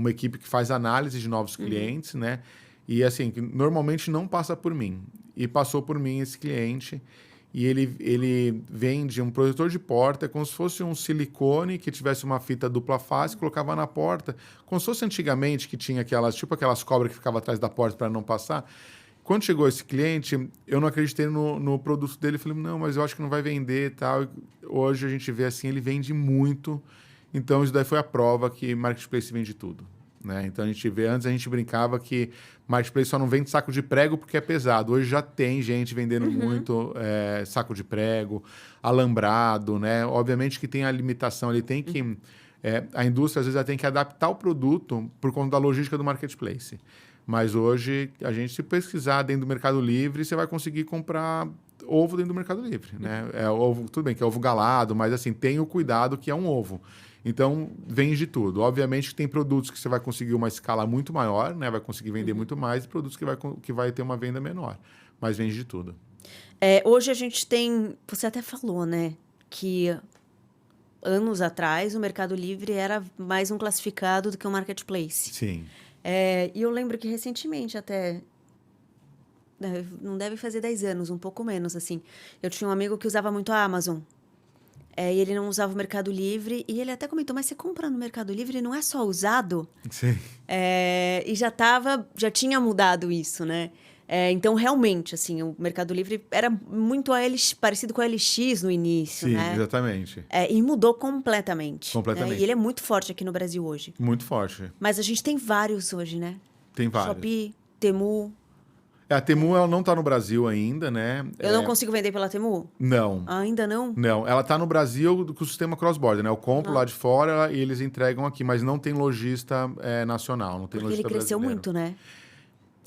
equipe que faz análise de novos clientes, né? E assim, que normalmente não passa por mim. E passou por mim esse cliente. E ele vende um protetor de porta, como se fosse um silicone que tivesse uma fita dupla face, colocava na porta, como se fosse antigamente, que tinha aquelas cobras que ficavam atrás da porta para não passar. Quando chegou esse cliente, eu não acreditei no produto dele. Falei, não, mas eu acho que não vai vender e tal. Hoje a gente vê assim, ele vende muito. Então, isso daí foi a prova que marketplace vende tudo, né? Então, a gente vê, antes a gente brincava que marketplace só não vende saco de prego porque é pesado. Hoje já tem gente vendendo muito saco de prego, alambrado, né? Obviamente que tem a limitação, ele tem que... a indústria, às vezes, ela tem que adaptar o produto por conta da logística do marketplace. Mas hoje, a gente, se pesquisar dentro do Mercado Livre, você vai conseguir comprar ovo dentro do Mercado Livre, né? Ovo, tudo bem que é ovo galado, mas assim, tem o cuidado que é um ovo. Então, vende de tudo. Obviamente que tem produtos que você vai conseguir uma escala muito maior, né? Vai conseguir vender muito mais, e produtos que vai ter uma venda menor. Mas vende de tudo. Hoje a gente tem... Você até falou, né? Que anos atrás o Mercado Livre era mais um classificado do que um marketplace. Sim. E eu lembro que recentemente até... Não deve fazer 10 anos, um pouco menos, assim. Eu tinha um amigo que usava muito a Amazon. E ele não usava o Mercado Livre. E ele até comentou, mas você compra no Mercado Livre e não é só usado? Sim. E já tinha mudado isso, né? Então, realmente, assim, o Mercado Livre era muito parecido com a LX no início, Sim, né? exatamente. E mudou completamente. Completamente. E ele é muito forte aqui no Brasil hoje. Muito forte. Mas a gente tem vários hoje, né? Tem vários. Shopee, Temu. A Temu, ela não está no Brasil ainda, né? Eu não consigo vender pela Temu? Não. Ainda não? Não, ela está no Brasil com o sistema cross-border, né? Eu compro lá de fora e eles entregam aqui, mas não tem lojista nacional, não tem Porque ele lojista cresceu brasileiro. muito, né?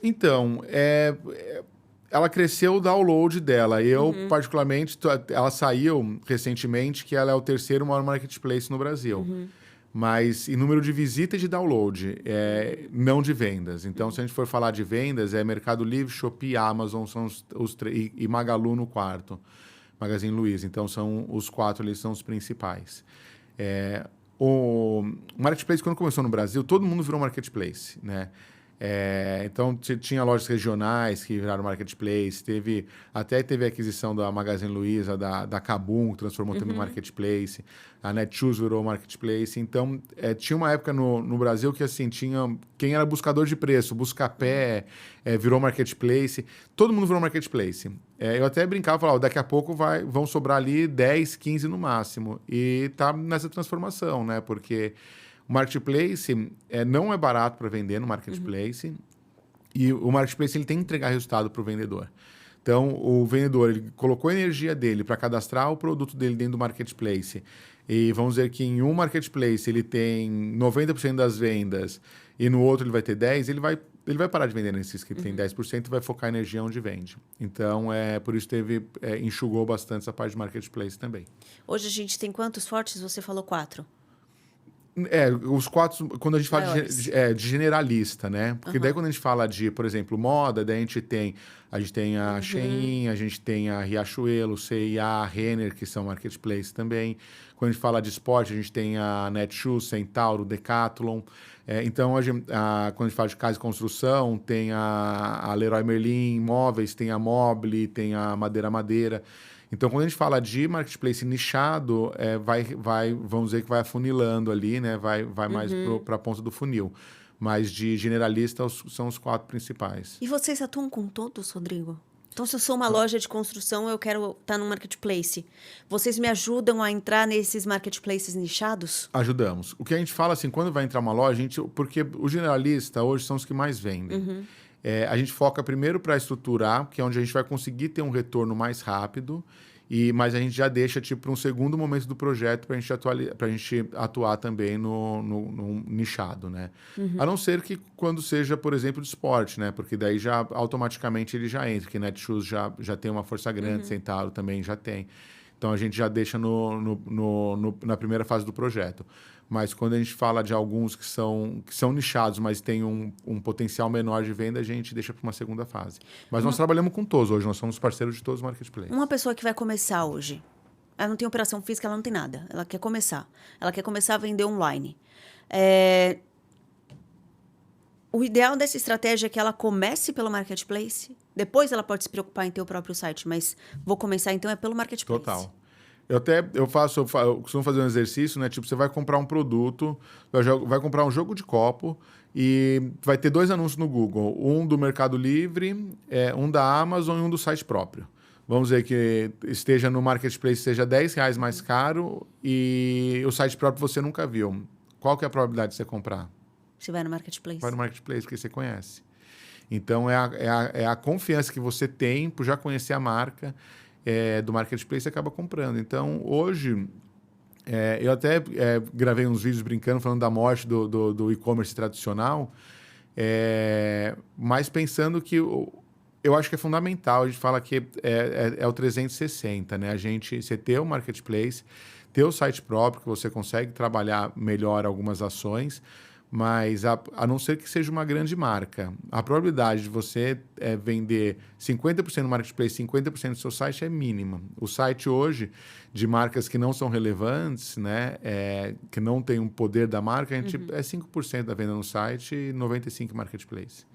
Então, ela cresceu o download dela. Eu, particularmente, ela saiu recentemente, que ela é o terceiro maior marketplace no Brasil. Mas em número de visita e de download, não de vendas. Então, se a gente for falar de vendas, é Mercado Livre, Shopee, Amazon, são os três, e Magalu no quarto. Magazine Luiza. Então, são os 4 ali, são os principais. O marketplace, quando começou no Brasil, todo mundo virou marketplace, né? Então, tinha lojas regionais que viraram marketplace, teve a aquisição da Magazine Luiza, da Kabum, que transformou também em marketplace, a Netshoes virou marketplace. Então, tinha uma época no Brasil que, assim, tinha quem era buscador de preço, Buscapé, virou marketplace, todo mundo virou marketplace. Eu até brincava, falava, daqui a pouco vão sobrar ali 10, 15 no máximo, e tá nessa transformação, né, porque... O marketplace não é barato para vender no marketplace e o marketplace ele tem que entregar resultado para o vendedor. Então, o vendedor ele colocou a energia dele para cadastrar o produto dele dentro do marketplace e vamos dizer que em um marketplace ele tem 90% das vendas e no outro ele vai ter 10%, ele vai parar de vender nesses que tem 10% e vai focar a energia onde vende. Então, por isso enxugou bastante essa parte de marketplace também. Hoje a gente tem quantos fortes? Você falou 4. Os quatro, quando a gente fala Maiores. de generalista, né? Porque daí quando a gente fala de, por exemplo, moda, daí a gente tem a Shein, a gente tem a Riachuelo, C&A, Renner, que são marketplace também. Quando a gente fala de esporte, a gente tem a Netshoes, Centauro, Decathlon. Então, quando a gente fala de casa e construção, tem a Leroy Merlin, móveis, tem a Mobile, tem a Madeira. Então, quando a gente fala de marketplace nichado, vamos dizer que vai afunilando ali, né? Vai mais para a ponta do funil. Mas de generalista são os quatro principais. E vocês atuam com todos, Rodrigo? Então, se eu sou uma loja de construção, eu quero estar no marketplace. Vocês me ajudam a entrar nesses marketplaces nichados? Ajudamos. O que a gente fala assim, quando vai entrar uma loja, porque o generalista hoje são os que mais vendem. A gente foca primeiro para estruturar, que é onde a gente vai conseguir ter um retorno mais rápido, mas a gente já deixa para um segundo momento do projeto para a gente atuar também no nichado, né? A não ser que quando seja, por exemplo, de esporte, né? Porque daí já automaticamente ele já entra, que Netshoes já tem uma força grande, Centauro também já tem. Então a gente já deixa na primeira fase do projeto. Mas quando a gente fala de alguns que são nichados, mas tem um potencial menor de venda, a gente deixa para uma segunda fase. Mas nós trabalhamos com todos hoje, nós somos parceiros de todos os marketplaces. Uma pessoa que vai começar hoje, ela não tem operação física, ela não tem nada. Ela quer começar. Ela quer começar a vender online. O ideal dessa estratégia é que ela comece pelo marketplace. Depois ela pode se preocupar em ter o próprio site, mas vou começar então pelo marketplace. Total. Eu costumo fazer um exercício, né? Tipo, você vai comprar um produto, vai comprar um jogo de copo e vai ter 2 anúncios no Google. Um do Mercado Livre, um da Amazon e um do site próprio. Vamos dizer que esteja no marketplace, seja R$10 mais caro e o site próprio você nunca viu. Qual que é a probabilidade de você comprar? Você vai no marketplace. Vai no marketplace, porque você conhece. Então, é a confiança que você tem por já conhecer a marca do marketplace, você acaba comprando. Então, hoje, eu até gravei uns vídeos brincando, falando da morte do e-commerce tradicional, mas pensando que eu acho que é fundamental, a gente fala que é o 360, né? Você ter o marketplace, ter o site próprio, que você consegue trabalhar melhor algumas ações, mas a não ser que seja uma grande marca, a probabilidade de você vender 50% no marketplace, 50% do seu site é mínima. O site hoje, de marcas que não são relevantes, né, que não tem um poder da marca, é 5% da venda no site e 95% marketplace.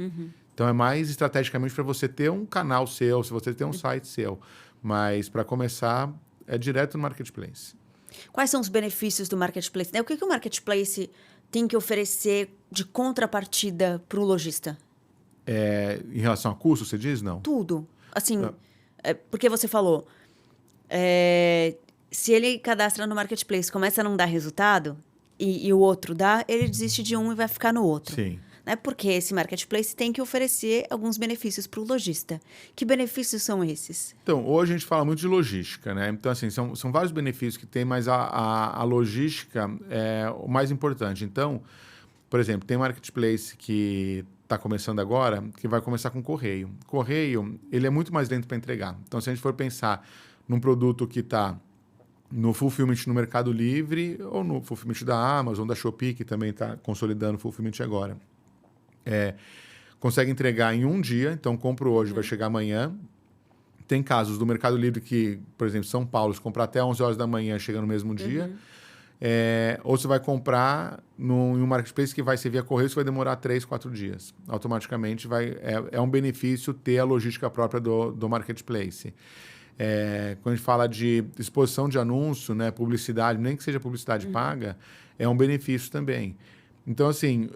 Então, é mais estrategicamente para você ter um canal seu, se você ter um site seu. Mas, para começar, é direto no marketplace. Quais são os benefícios do marketplace? O que o marketplace tem que oferecer de contrapartida para o lojista? Em relação a custo, você diz? Não. Tudo. Assim, porque você falou, se ele cadastra no marketplace, começa a não dar resultado, e o outro dá, ele desiste de um e vai ficar no outro. Sim. Né? Porque esse marketplace tem que oferecer alguns benefícios para o lojista. Que benefícios são esses? Então, hoje a gente fala muito de logística, né? Então, assim, são vários benefícios que tem, mas a logística é o mais importante. Então, por exemplo, tem um marketplace que está começando agora, que vai começar com correio. Correio, ele é muito mais lento para entregar. Então, se a gente for pensar num produto que está no fulfillment no Mercado Livre ou no fulfillment da Amazon, da Shopee, que também está consolidando o fulfillment agora. Consegue entregar em um dia, então compro hoje, vai chegar amanhã. Tem casos do Mercado Livre que, por exemplo, São Paulo, se comprar até 11 horas da manhã, chega no mesmo dia. Ou você vai comprar em um marketplace que vai ser via correio, isso vai demorar 3, 4 dias. Automaticamente é um benefício ter a logística própria do marketplace. Quando a gente fala de exposição de anúncio, né, publicidade, nem que seja publicidade paga, é um benefício também. Então, assim,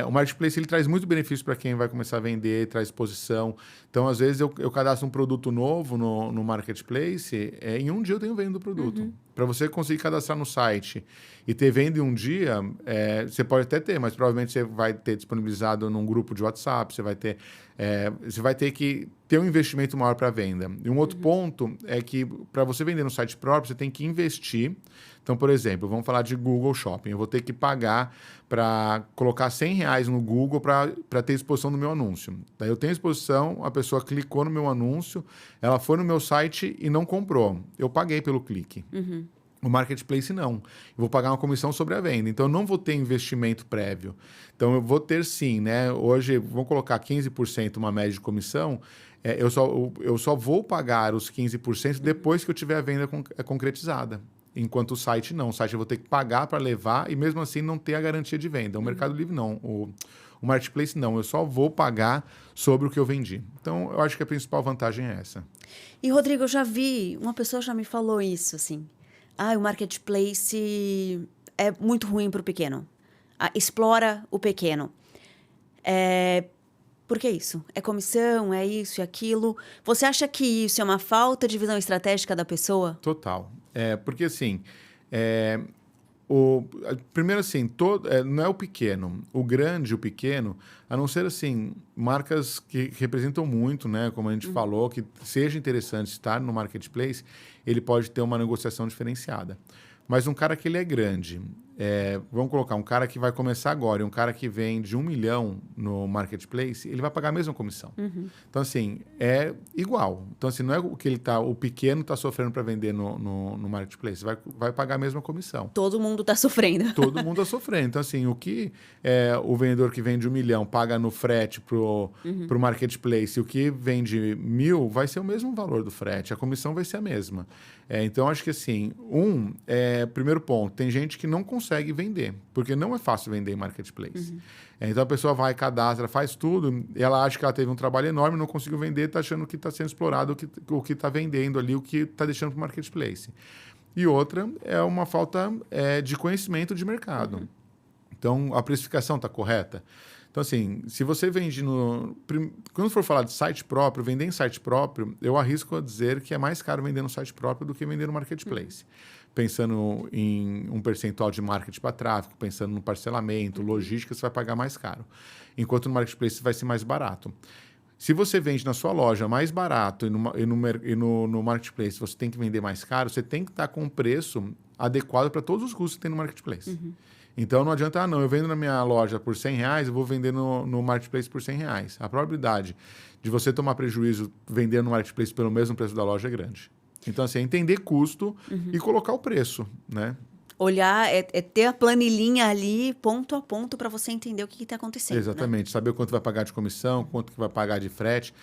o marketplace ele traz muito benefício para quem vai começar a vender, traz exposição. Então, às vezes, eu cadastro um produto novo no marketplace, em um dia eu tenho venda do produto. Para você conseguir cadastrar no site e ter venda em um dia, você pode até ter, mas provavelmente você vai ter disponibilizado num grupo de WhatsApp, você vai ter que ter um investimento maior para venda. E um outro ponto é que, para você vender no site próprio, você tem que investir. Então, por exemplo, vamos falar de Google Shopping. Eu vou ter que pagar para colocar R$100 no Google para ter exposição no meu anúncio. Daí eu tenho exposição, a pessoa clicou no meu anúncio, ela foi no meu site e não comprou. Eu paguei pelo clique. O marketplace não. Eu vou pagar uma comissão sobre a venda. Então, eu não vou ter investimento prévio. Então, eu vou ter sim, né? Hoje, vamos colocar 15% uma média de comissão. Eu só vou pagar os 15% depois que eu tiver a venda concretizada. Enquanto o site não. O site eu vou ter que pagar para levar e mesmo assim não ter a garantia de venda. O Mercado Livre não. O marketplace não. Eu só vou pagar sobre o que eu vendi. Então, eu acho que a principal vantagem é essa. E, Rodrigo, eu já vi, uma pessoa já me falou isso, assim. O marketplace é muito ruim para o pequeno. Explora o pequeno. Por que isso? É comissão, é isso e aquilo. Você acha que isso é uma falta de visão estratégica da pessoa? Total. Porque assim, primeiro assim, não é o pequeno. O grande, o pequeno, a não ser assim, marcas que representam muito, né? Como a gente falou, que seja interessante estar no marketplace, ele pode ter uma negociação diferenciada. Mas um cara que ele é grande, vamos colocar um cara que vai começar agora e um cara que vende 1 milhão no marketplace, ele vai pagar a mesma comissão. Então, assim, é igual. Então, assim, não é o que o pequeno está sofrendo para vender no marketplace, vai pagar a mesma comissão. Todo mundo está sofrendo. Todo mundo está sofrendo. Então, assim, o que o vendedor que vende 1 milhão paga no frete pro marketplace e o que vende 1.000 vai ser o mesmo valor do frete, a comissão vai ser a mesma. Então, acho que assim, primeiro ponto, tem gente que não consegue vender, porque não é fácil vender em marketplace. Então, a pessoa vai, cadastra, faz tudo, e ela acha que ela teve um trabalho enorme, não conseguiu vender, está achando que está sendo explorado o que está vendendo ali, o que está deixando para o marketplace. E outra é uma falta de conhecimento de mercado. Então, a precificação está correta? Então, assim, se você vende quando for falar de site próprio, vender em site próprio, eu arrisco a dizer que é mais caro vender no site próprio do que vender no marketplace. Pensando em um percentual de marketing para tráfego, pensando no parcelamento, logística, você vai pagar mais caro. Enquanto no marketplace vai ser mais barato. Se você vende na sua loja mais barato e no marketplace você tem que vender mais caro, você tem que estar com um preço adequado para todos os custos que tem no marketplace. Então, não adianta, eu vendo na minha loja por R$100, eu vou vender no marketplace por R$100. A probabilidade de você tomar prejuízo vendendo no marketplace pelo mesmo preço da loja é grande. Então, assim, é entender custo e colocar o preço, né? Olhar, ter a planilhinha ali, ponto a ponto, para você entender o que está acontecendo. Exatamente. Né? Saber quanto vai pagar de comissão, quanto que vai pagar de frete.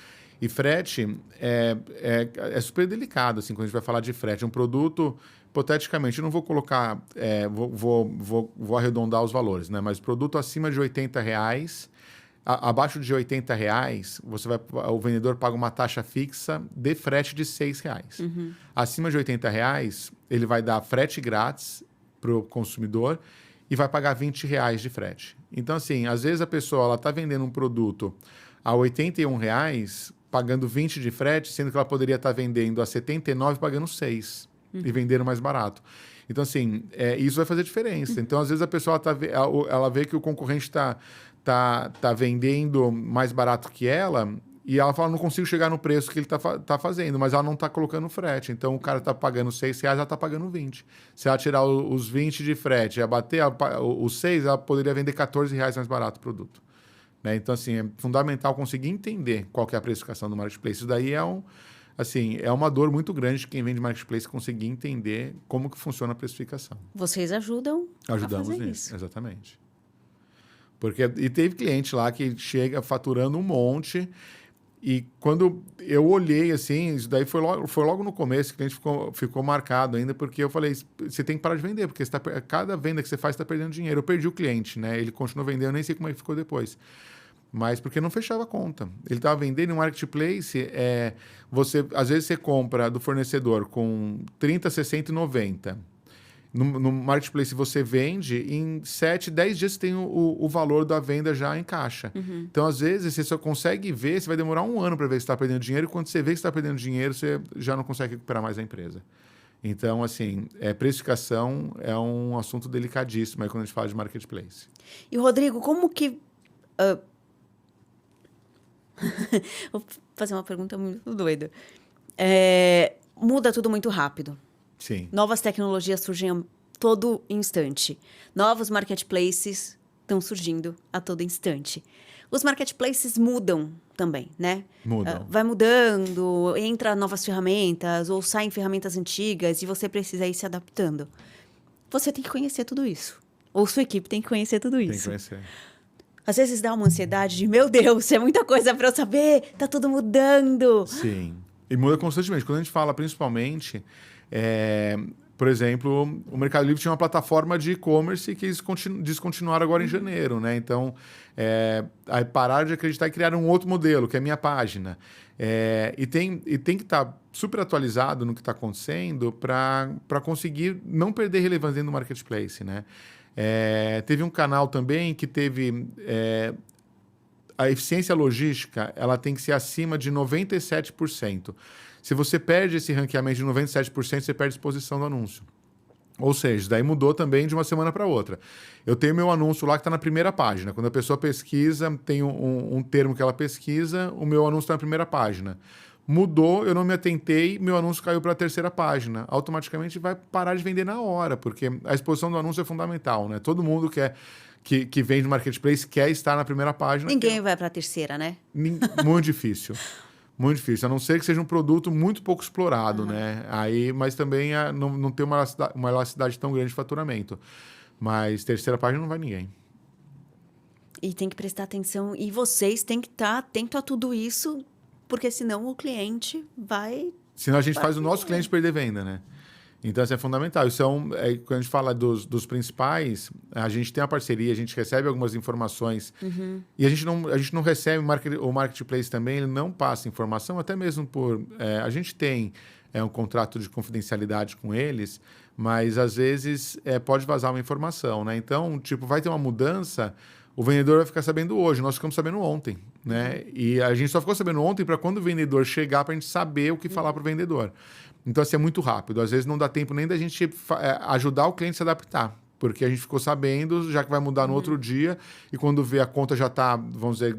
E frete é super delicado, assim, quando a gente vai falar de frete. Um produto, hipoteticamente, eu não vou colocar, vou arredondar os valores, né? Mas produto acima de R$80, abaixo de R$80, o vendedor paga uma taxa fixa de frete de R$6. Acima de R$80, ele vai dar frete grátis para o consumidor e vai pagar R$20 de frete. Então, assim, às vezes a pessoa está vendendo um produto a R$81, pagando 20 de frete, sendo que ela poderia estar vendendo a 79 pagando 6 e vendendo mais barato. Então, assim, isso vai fazer diferença. Então, às vezes a pessoa ela vê que o concorrente tá vendendo mais barato que ela e ela fala, não consigo chegar no preço que ele tá fazendo, mas ela não está colocando frete. Então, o cara está pagando R$6, ela está pagando 20. Se ela tirar os 20 de frete e abater os 6, ela poderia vender R$14 mais barato o produto. Né? Então, assim, é fundamental conseguir entender qual que é a precificação do marketplace. Isso daí é uma dor muito grande de quem vende marketplace conseguir entender como que funciona a precificação. Vocês ajudamos a fazer nisso, isso. Exatamente. E teve cliente lá que chega faturando um monte e quando eu olhei assim, isso daí foi logo no começo, que o cliente ficou marcado ainda, porque eu falei, você tem que parar de vender, porque cada venda que você faz, você está perdendo dinheiro. Eu perdi o cliente, né? Ele continuou vendendo, eu nem sei como é que ficou depois. Mas porque não fechava a conta. Ele estava vendendo no marketplace, às vezes você compra do fornecedor com 30, 60 e 90. No marketplace você vende, em 7, 10 dias você tem o valor da venda já em caixa. Então, às vezes, você só consegue ver, você vai demorar 1 ano para ver se está perdendo dinheiro, e quando você vê que está perdendo dinheiro, você já não consegue recuperar mais a empresa. Então, assim, precificação é um assunto delicadíssimo aí quando a gente fala de marketplace. E, Rodrigo, como que... Vou fazer uma pergunta muito doida. Muda tudo muito rápido. Sim. Novas tecnologias surgem a todo instante. Novos marketplaces estão surgindo a todo instante. Os marketplaces mudam também, né? Mudam. Vai mudando, entra novas ferramentas ou saem ferramentas antigas e você precisa ir se adaptando. Você tem que conhecer tudo isso. Ou sua equipe tem que conhecer tudo Tem que isso. conhecer. Às vezes dá uma ansiedade de, meu Deus, é muita coisa para eu saber, tá tudo mudando. Sim. E muda constantemente. Quando a gente fala, principalmente, por exemplo, o Mercado Livre tinha uma plataforma de e-commerce que eles descontinuaram agora em janeiro, né? Então, aí pararam de acreditar e criaram um outro modelo, que é a minha página. E tem que estar super atualizado no que está acontecendo para conseguir não perder relevância dentro do marketplace, né? Teve um canal também que teve... a eficiência logística ela tem que ser acima de 97%. Se você perde esse ranqueamento de 97%, você perde exposição do anúncio. Ou seja, daí mudou também de uma semana para outra. Eu tenho meu anúncio lá que está na primeira página. Quando a pessoa pesquisa, tem um termo que ela pesquisa, o meu anúncio está na primeira página. Mudou, eu não me atentei, meu anúncio caiu para a terceira página. Automaticamente vai parar de vender na hora, porque a exposição do anúncio é fundamental, né? Todo mundo que vende no marketplace quer estar na primeira página. Ninguém vai para a terceira, né? Muito difícil. Muito difícil, a não ser que seja um produto muito pouco explorado, né? Aí, mas também não tem uma elasticidade tão grande de faturamento. Mas terceira página não vai ninguém. E tem que prestar atenção. E vocês têm que estar atento a tudo isso, porque senão o cliente vai... Senão a gente faz o nosso cliente perder venda, né? Então, isso é fundamental. Isso quando a gente fala dos principais, a gente tem a parceria, a gente recebe algumas informações. E a gente não recebe, o marketplace também, ele não passa informação, até mesmo por... a gente tem um contrato de confidencialidade com eles, mas às vezes pode vazar uma informação, né? Então, tipo, vai ter uma mudança, o vendedor vai ficar sabendo hoje, nós ficamos sabendo ontem, né? E a gente só ficou sabendo ontem para quando o vendedor chegar, para a gente saber o que falar para o vendedor. Então, assim, é muito rápido. Às vezes não dá tempo nem da gente ajudar o cliente a se adaptar, porque a gente ficou sabendo, já que vai mudar no outro dia, e quando vê a conta já está, vamos dizer,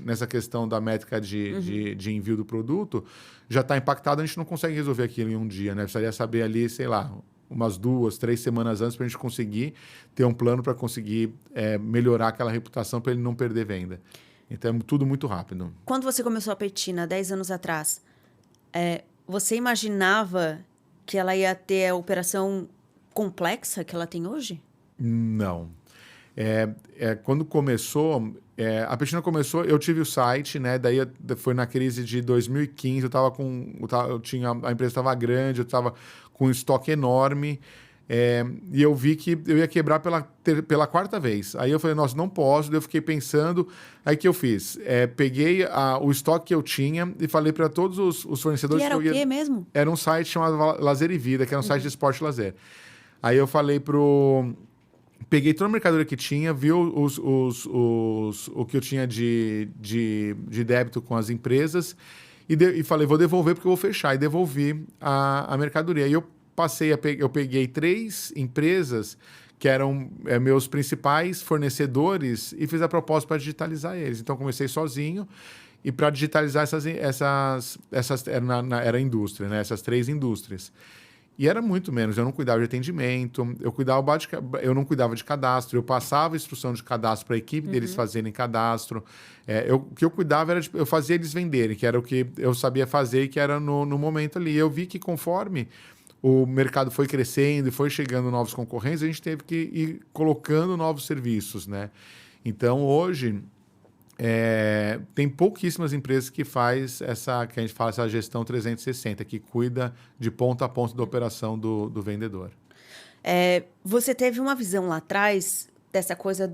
nessa questão da métrica de envio do produto, já está impactado, a gente não consegue resolver aquilo em um dia, né? Precisaria saber ali, sei lá, umas 2, 3 semanas antes para a gente conseguir ter um plano para conseguir melhorar aquela reputação para ele não perder venda. Então, é tudo muito rápido. Quando você começou a Petina, 10 anos atrás, você imaginava que ela ia ter a operação complexa que ela tem hoje? Não. Quando começou, a Petina começou, eu tive o site, né? Daí foi na crise de 2015, a empresa estava grande, eu estava com um estoque enorme, e eu vi que eu ia quebrar pela quarta vez. Aí eu falei, nossa, não posso. Daí eu fiquei pensando, aí que eu fiz? Peguei o estoque que eu tinha e falei para todos os fornecedores... E era o quê mesmo? Era um site chamado Lazer e Vida, que era um site de esporte e lazer. Aí eu falei peguei toda a mercadoria que tinha, vi o que eu tinha de débito com as empresas e falei, vou devolver porque eu vou fechar. E devolvi a mercadoria. E eu peguei 3 empresas que eram meus principais fornecedores e fiz a proposta para digitalizar eles. Então, comecei sozinho e para digitalizar era a indústria, né? Essas 3 indústrias. E era muito menos, eu não cuidava de atendimento, eu não cuidava de cadastro, eu passava instrução de cadastro para a equipe deles fazerem cadastro. O que eu cuidava era eu fazia eles venderem, que era o que eu sabia fazer e que era no momento ali. Eu vi que conforme o mercado foi crescendo e foi chegando novos concorrentes, a gente teve que ir colocando novos serviços, né? Então, hoje... tem pouquíssimas empresas que faz que a gente fala essa gestão 360, que cuida de ponta a ponta da operação do vendedor. Você teve uma visão lá atrás dessa coisa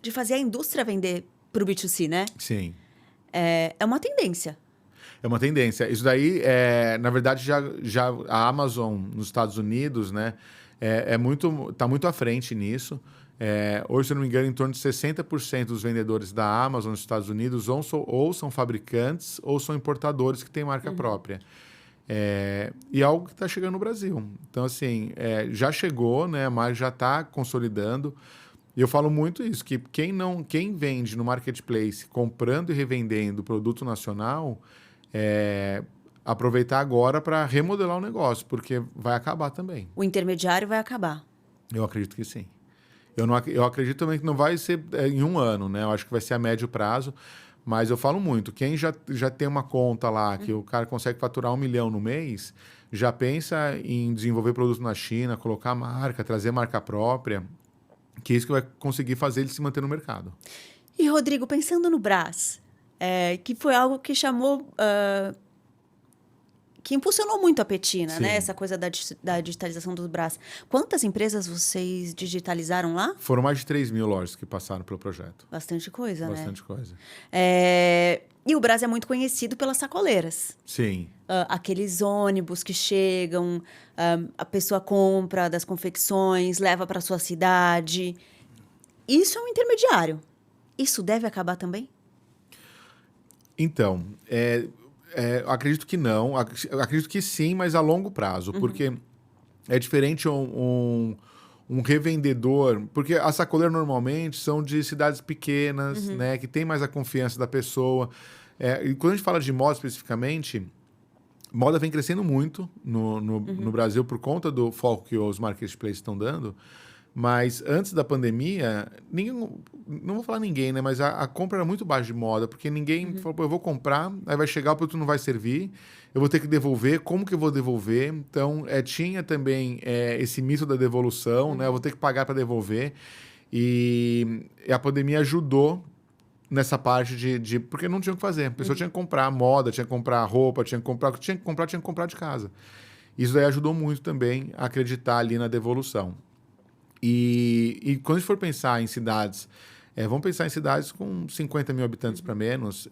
de fazer a indústria vender para o B2C, né? Sim. É uma tendência. É uma tendência. Isso daí, na verdade, já a Amazon nos Estados Unidos, né, tá muito à frente nisso. Hoje, se eu não me engano, em torno de 60% dos vendedores da Amazon nos Estados Unidos ou são fabricantes ou são importadores que têm marca própria. E algo que está chegando no Brasil. Então, assim, já chegou, né, mas já está consolidando. E eu falo muito isso, que quem vende no marketplace comprando e revendendo produto nacional, aproveitar agora para remodelar o negócio, porque vai acabar também. O intermediário vai acabar. Eu acredito que sim. Eu acredito também que não vai ser em um ano, né? Eu acho que vai ser a médio prazo. Mas eu falo muito, quem já tem uma conta lá, que o cara consegue faturar 1 milhão no mês, já pensa em desenvolver produto na China, colocar marca, trazer marca própria, que é isso que vai conseguir fazer ele se manter no mercado. E, Rodrigo, pensando no Brás, que foi algo que chamou... que impulsionou muito a Petina, Sim. né? Essa coisa da digitalização do Brás. Quantas empresas vocês digitalizaram lá? Foram mais de 3 mil lojas que passaram pelo projeto. Bastante coisa, né? Bastante coisa. E o Brás é muito conhecido pelas sacoleiras. Sim. Aqueles ônibus que chegam, a pessoa compra das confecções, leva para sua cidade. Isso é um intermediário. Isso deve acabar também? Então, acredito que não. Acredito que sim, mas a longo prazo. Porque é diferente um revendedor... Porque as sacoleiras normalmente são de cidades pequenas, né? Que tem mais a confiança da pessoa. E quando a gente fala de moda especificamente, moda vem crescendo muito no Brasil por conta do foco que os marketplaces estão dando. Mas antes da pandemia, não vou falar ninguém, né? Mas a compra era muito baixa de moda, porque ninguém falou, eu vou comprar, aí vai chegar, o produto não vai servir, eu vou ter que devolver, como que eu vou devolver? Então, tinha também esse mito da devolução, né? Eu vou ter que pagar para devolver. E a pandemia ajudou nessa parte porque não tinha o que fazer. A pessoa tinha que comprar moda, tinha que comprar roupa, tinha que comprar de casa. Isso daí ajudou muito também a acreditar ali na devolução. E quando a gente for pensar em cidades, vamos pensar em cidades com 50 mil habitantes para menos.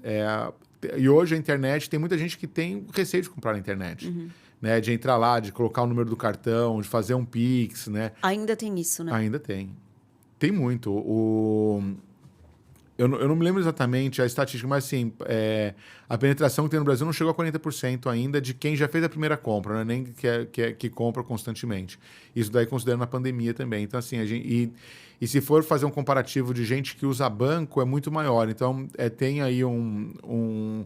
E hoje a internet, tem muita gente que tem receio de comprar na internet. Né? De entrar lá, de colocar o número do cartão, de fazer um Pix. Né? Ainda tem isso, né? Ainda tem. Tem muito. Eu não me lembro exatamente a estatística, mas assim, a penetração que tem no Brasil não chegou a 40% ainda de quem já fez a primeira compra, né? Nem que compra constantemente. Isso daí considerando a pandemia também. Então, assim, e se for fazer um comparativo de gente que usa banco, é muito maior. Então, tem aí um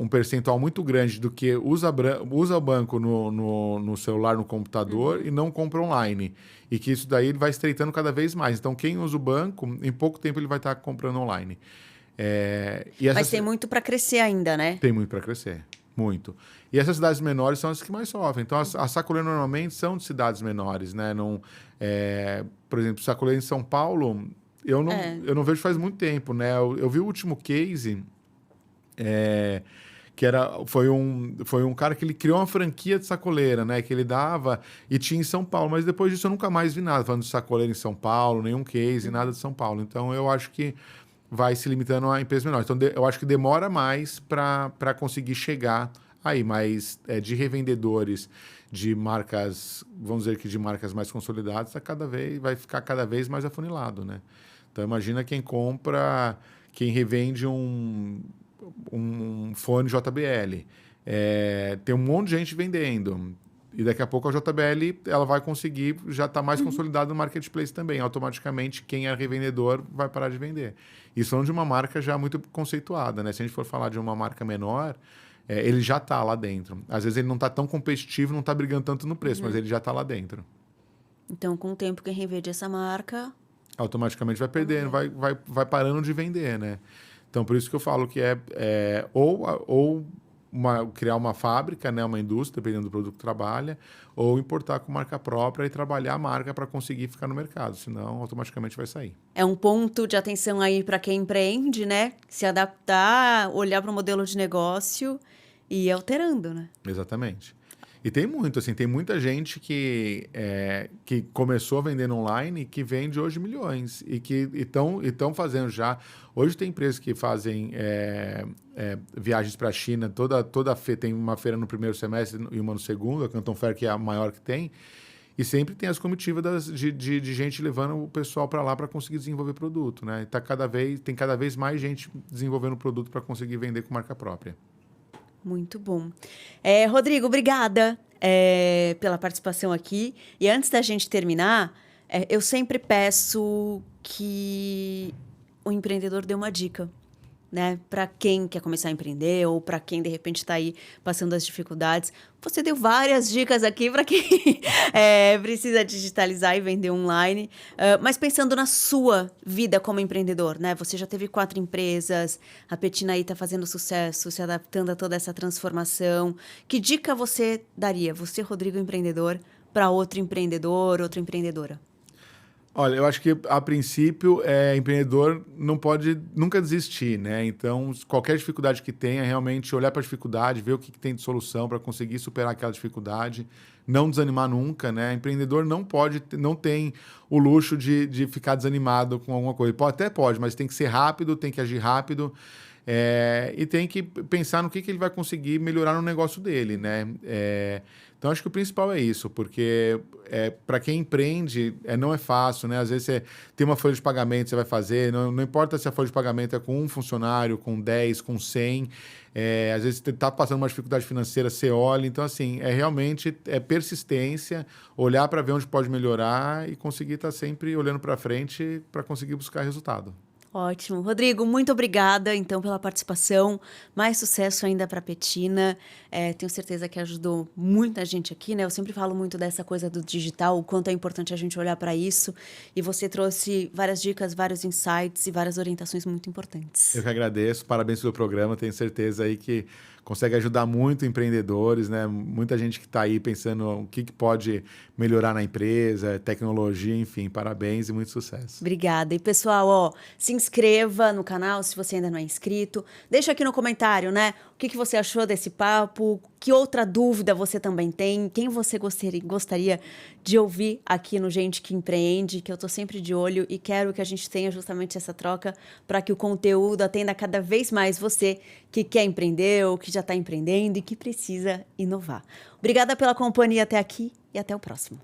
percentual muito grande do que usa o banco no celular, no computador, e não compra online. E que isso daí ele vai estreitando cada vez mais. Então, quem usa o banco, em pouco tempo ele vai estar comprando online. Mas tem muito para crescer ainda, né? Tem muito para crescer. Muito. E essas cidades menores são as que mais sofrem. Então, as sacoleiras normalmente são de cidades menores, né? Por exemplo, sacoleira em São Paulo, eu não vejo faz muito tempo, né? Eu vi o último case... que foi um cara que ele criou uma franquia de sacoleira, né? Que ele dava e tinha em São Paulo. Mas depois disso eu nunca mais vi nada falando de sacoleira em São Paulo, nenhum case, nada de São Paulo. Então eu acho que vai se limitando a empresas menores. Então eu acho que demora mais para conseguir chegar aí. Mas de revendedores de marcas, vamos dizer que de marcas mais consolidadas, vai ficar cada vez mais afunilado, né? Então imagina quem revende um fone JBL. Tem um monte de gente vendendo. E daqui a pouco a JBL ela vai conseguir, já está mais consolidada no marketplace também. Automaticamente, quem é revendedor vai parar de vender. Isso é de uma marca já muito conceituada, né? Se a gente for falar de uma marca menor, ele já está lá dentro. Às vezes ele não está tão competitivo, não está brigando tanto no preço, mas ele já está lá dentro. Então, com o tempo, quem revende essa marca... automaticamente vai perdendo, vai parando de vender, né? Então, por isso que eu falo que criar uma fábrica, né, uma indústria, dependendo do produto que trabalha, ou importar com marca própria e trabalhar a marca para conseguir ficar no mercado, senão automaticamente vai sair. É um ponto de atenção aí para quem empreende, né? Se adaptar, olhar para o modelo de negócio e ir alterando, né? Exatamente. E tem muita gente que começou vendendo online e que vende hoje milhões e que estão fazendo já. Hoje tem empresas que fazem viagens para a China, tem uma feira no primeiro semestre e uma no segundo, a Canton Fair, que é a maior que tem, e sempre tem as comitivas de gente levando o pessoal para lá para conseguir desenvolver produto, né? Tem cada vez mais gente desenvolvendo produto para conseguir vender com marca própria. Muito bom. Rodrigo, obrigada pela participação aqui. E antes da gente terminar, eu sempre peço que o empreendedor dê uma dica né, para quem quer começar a empreender ou para quem de repente está aí passando as dificuldades. Você deu várias dicas aqui para quem precisa digitalizar e vender online. Mas pensando na sua vida como empreendedor, né? Você já teve 4 empresas, a Petina aí está fazendo sucesso, se adaptando a toda essa transformação. Que dica você daria, você, Rodrigo, empreendedor, para outro empreendedor, outra empreendedora? Olha, eu acho que, a princípio, empreendedor não pode nunca desistir, né? Então, qualquer dificuldade que tenha, realmente olhar para a dificuldade, ver o que tem de solução para conseguir superar aquela dificuldade, não desanimar nunca, né? Empreendedor não tem o luxo de ficar desanimado com alguma coisa. Até pode, mas tem que ser rápido, tem que agir rápido. E tem que pensar no que ele vai conseguir melhorar no negócio dele, né? Então, acho que o principal é isso, porque para quem empreende, não é fácil, né? Às vezes você tem uma folha de pagamento, você vai fazer, não importa se a folha de pagamento é com um funcionário, com 10, com 100, às vezes você está passando uma dificuldade financeira, você olha. Então, assim, realmente persistência, olhar para ver onde pode melhorar e conseguir estar sempre olhando para frente para conseguir buscar resultado. Ótimo. Rodrigo, muito obrigada, então, pela participação. Mais sucesso ainda para a Petina. Tenho certeza que ajudou muita gente aqui, né? Eu sempre falo muito dessa coisa do digital, o quanto é importante a gente olhar para isso. E você trouxe várias dicas, vários insights e várias orientações muito importantes. Eu que agradeço. Parabéns pelo programa. Tenho certeza aí que consegue ajudar muito empreendedores, né? Muita gente que está aí pensando o que pode melhorar na empresa, tecnologia, enfim. Parabéns e muito sucesso. Obrigada. E, pessoal, se inscreva no canal se você ainda não é inscrito. Deixa aqui no comentário, né? O que você achou desse papo? Que outra dúvida você também tem? Quem você gostaria de ouvir aqui no Gente que Empreende? Que eu tô sempre de olho e quero que a gente tenha justamente essa troca para que o conteúdo atenda cada vez mais você que quer empreender ou que já está empreendendo e que precisa inovar. Obrigada pela companhia até aqui e até o próximo.